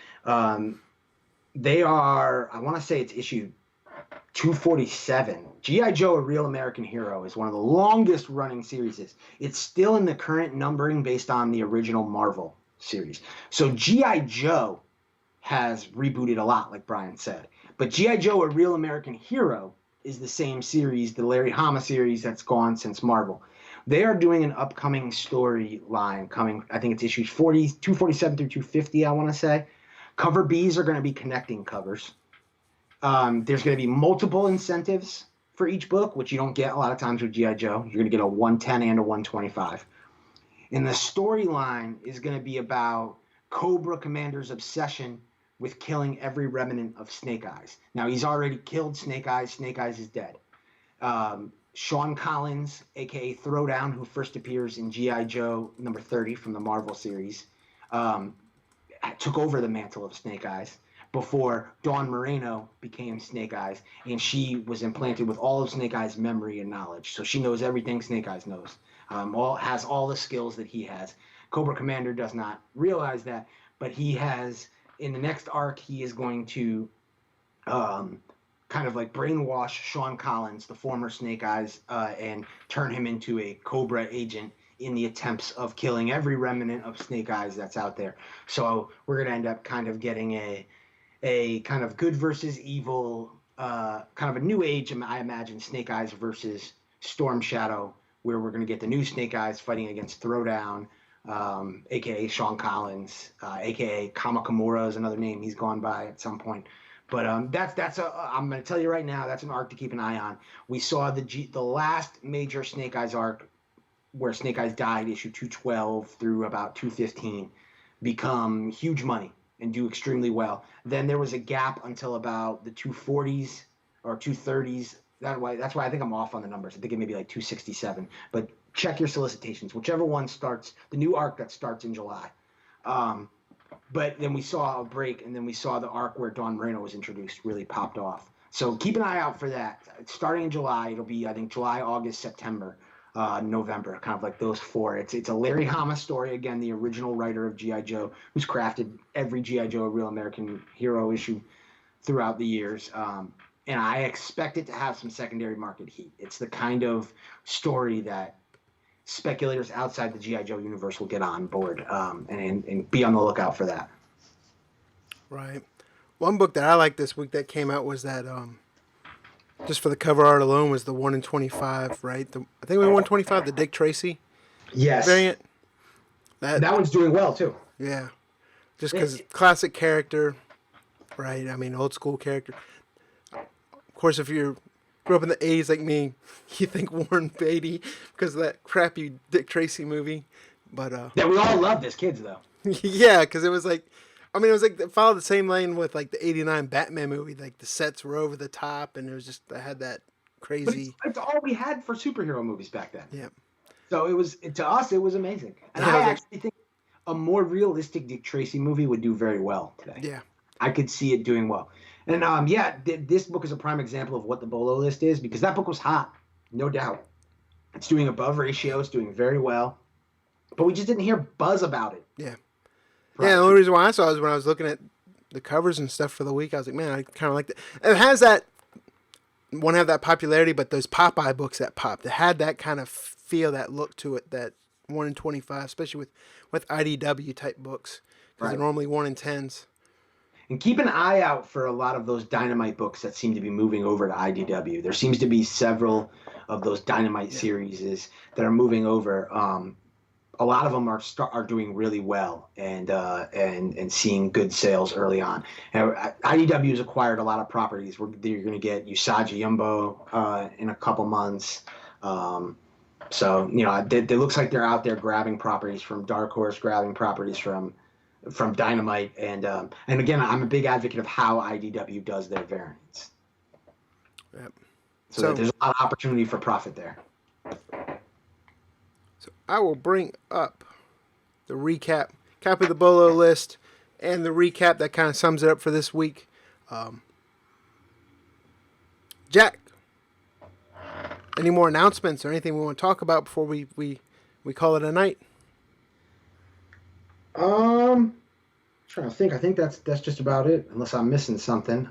They are, I want to say it's issue 247. G.I. Joe, A Real American Hero, is one of the longest running series. It's still in the current numbering based on the original Marvel series. So G.I. Joe has rebooted a lot, like Brian said. But G.I. Joe, A Real American Hero is the same series, the Larry Hama series that's gone since Marvel. They are doing an upcoming storyline coming, I think it's issues 247 through 250, I want to say. Cover Bs are going to be connecting covers. There's going to be multiple incentives for each book, which you don't get a lot of times with G.I. Joe. You're going to get a 110 and a 125. And the storyline is going to be about Cobra Commander's obsession with killing every remnant of Snake Eyes. Now, he's already killed Snake Eyes. Snake Eyes is dead. Sean Collins, a.k.a. Throwdown, who first appears in G.I. Joe number 30 from the Marvel series, took over the mantle of Snake Eyes before Dawn Moreno became Snake Eyes, and she was implanted with all of Snake Eyes' memory and knowledge. So she knows everything Snake Eyes knows, has all the skills that he has. Cobra Commander does not realize that, but he has... In the next arc, he is going to kind of like brainwash Sean Collins, the former Snake Eyes, and turn him into a Cobra agent in the attempts of killing every remnant of Snake Eyes that's out there. So we're going to end up kind of getting a kind of good versus evil, kind of a new age, I imagine, Snake Eyes versus Storm Shadow, where we're going to get the new Snake Eyes fighting against Throwdown, a.k.a. Sean Collins, a.k.a. Kamakamura is another name he's gone by at some point. But I'm going to tell you right now, that's an arc to keep an eye on. We saw the last major Snake Eyes arc where Snake Eyes died, issue 212 through about 215, become huge money and do extremely well. Then there was a gap until about the 240s or 230s. That's why I think I'm off on the numbers. I think it may be like 267. But check your solicitations. Whichever one starts, the new arc that starts in July. But then we saw a break, and then we saw the arc where Dawn Moreno was introduced really popped off. So keep an eye out for that. Starting in July, it'll be, I think, July, August, September, November, kind of like those four. It's a Larry Hama story, again, the original writer of G.I. Joe, who's crafted every G.I. Joe, A Real American Hero issue throughout the years. And I expect it to have some secondary market heat. It's the kind of story that speculators outside the G.I. Joe universe will get on board and be on the lookout for that. Right. One book that I liked this week that came out was that, just for the cover art alone, was the 1 in 25, right? I think it was 125, the Dick Tracy variant. That one's doing well, too. Yeah. Just because classic character, right? I mean, old school character. Of course, if you grew up in the 80s like me, you think Warren Beatty because of that crappy Dick Tracy movie. But yeah, we all loved as kids, though. Yeah, because it was like, it followed the same lane with like the 89 Batman movie. Like the sets were over the top, and it was just, I had that crazy. But it's all we had for superhero movies back then. Yeah. So to us, it was amazing. And I actually think a more realistic Dick Tracy movie would do very well today. Yeah. I could see it doing well. And this book is a prime example of what the BOLO list is, because that book was hot, no doubt. It's doing above ratio, it's doing very well, but we just didn't hear buzz about it. Yeah. Right. Yeah, the only reason why I saw it was when I was looking at the covers and stuff for the week. I was like, man, I kind of like that. It has that, won't have that popularity, but those Popeye books that popped, it had that kind of feel, that look to it, that 1 in 25, especially with IDW type books, because they're normally 1 in 10s. And keep an eye out for a lot of those Dynamite books that seem to be moving over to IDW. There seems to be several of those Dynamite series that are moving over. A lot of them are doing really well and seeing good sales early on. And IDW has acquired a lot of properties. You're going to get Usagi Yumbo in a couple months. So it looks like they're out there grabbing properties from Dark Horse, grabbing properties from Dynamite, and again, I'm a big advocate of how IDW does their variants. Yep. So there's a lot of opportunity for profit there. So I will bring up the recap, copy of the BOLO list, and the recap that kind of sums it up for this week. Jack, any more announcements or anything we want to talk about before we call it a night? Trying to think. I think that's just about it, unless I'm missing something.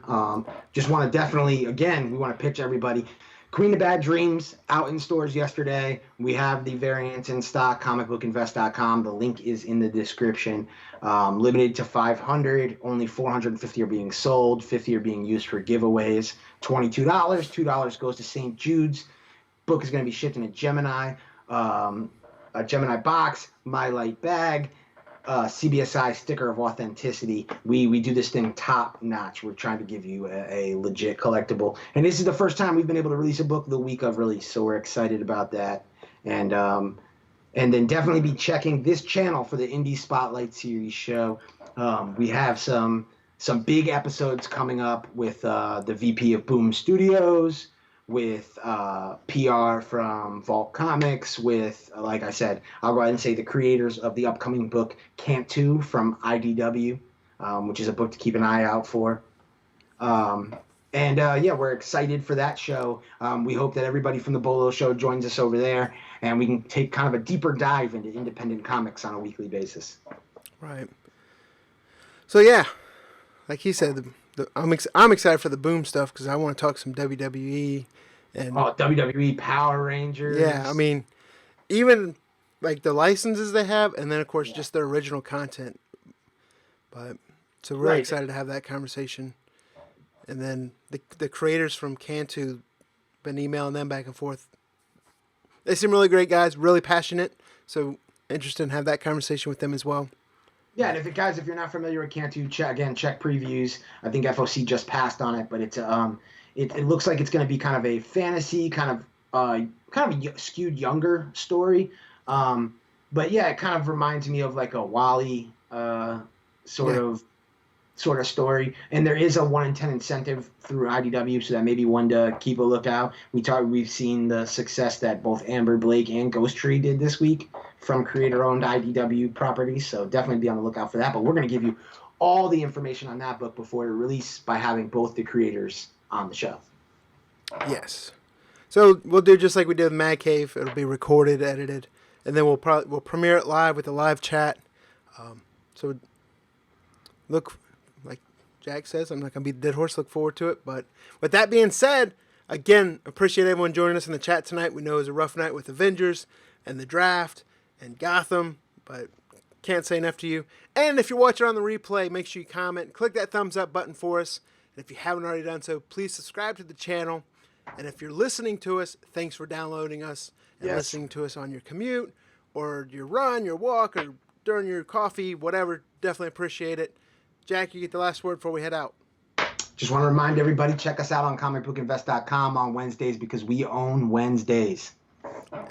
Just want to definitely, again, we want to pitch everybody. Queen of Bad Dreams out in stores yesterday. We have the variants in stock, comicbookinvest.com. The link is in the description. Limited to 500. Only 450 are being sold. 50 are being used for giveaways. $22. $2 goes to St. Jude's. Book is going to be shipped in a Gemini box, My Light bag, CBSI sticker of authenticity. We do this thing top notch. We're trying to give you a legit collectible, and this is the first time we've been able to release a book the week of release, so we're excited about that. And then definitely be checking this channel for the Indie Spotlight series show. We have some big episodes coming up with the VP of Boom Studios, with PR from Vault Comics, with, like I said, I'll go ahead and say the creators of the upcoming book Can't 2 from IDW, which is a book to keep an eye out for. We're excited for that show. We hope that everybody from the BOLO show joins us over there, and we can take kind of a deeper dive into independent comics on a weekly basis. Right. So yeah, like he said, I'm excited for the Boom stuff because I want to talk some WWE and WWE Power Rangers. Yeah, I mean, even like the licenses they have, and then of course just their original content. But so we're excited to have that conversation. And then the creators from Cantu, been emailing them back and forth. They seem really great guys, really passionate. So interested in have that conversation with them as well. Yeah, and if you're not familiar with Cantu, check previews. I think FOC just passed on it, but it's it looks like it's going to be kind of a fantasy, kind of a skewed younger story. But yeah, it kind of reminds me of like a Wally sort of story. And there is a 1 in 10 incentive through IDW, so that may be one to keep a lookout. We've seen the success that both Amber Blake and Ghost Tree did this week from creator-owned IDW properties, so definitely be on the lookout for that. But we're going to give you all the information on that book before it release by having both the creators on the show. Yes. So we'll do just like we did with Mad Cave. It'll be recorded, edited, and then we'll premiere it live with a live chat. So look, like Jack says, I'm not going to be the dead horse. Look forward to it. But with that being said, again, appreciate everyone joining us in the chat tonight. We know it was a rough night with Avengers and the draft and Gotham, but can't say enough to you. And if you're watching on the replay, make sure you comment, click that thumbs up button for us. And if you haven't already done so, please subscribe to the channel. And if you're listening to us, thanks for downloading us and listening to us on your commute or your run, your walk, or during your coffee, whatever. Definitely appreciate it. Jack, you get the last word before we head out. Just want to remind everybody, check us out on comicbookinvest.com on Wednesdays because we own Wednesdays. And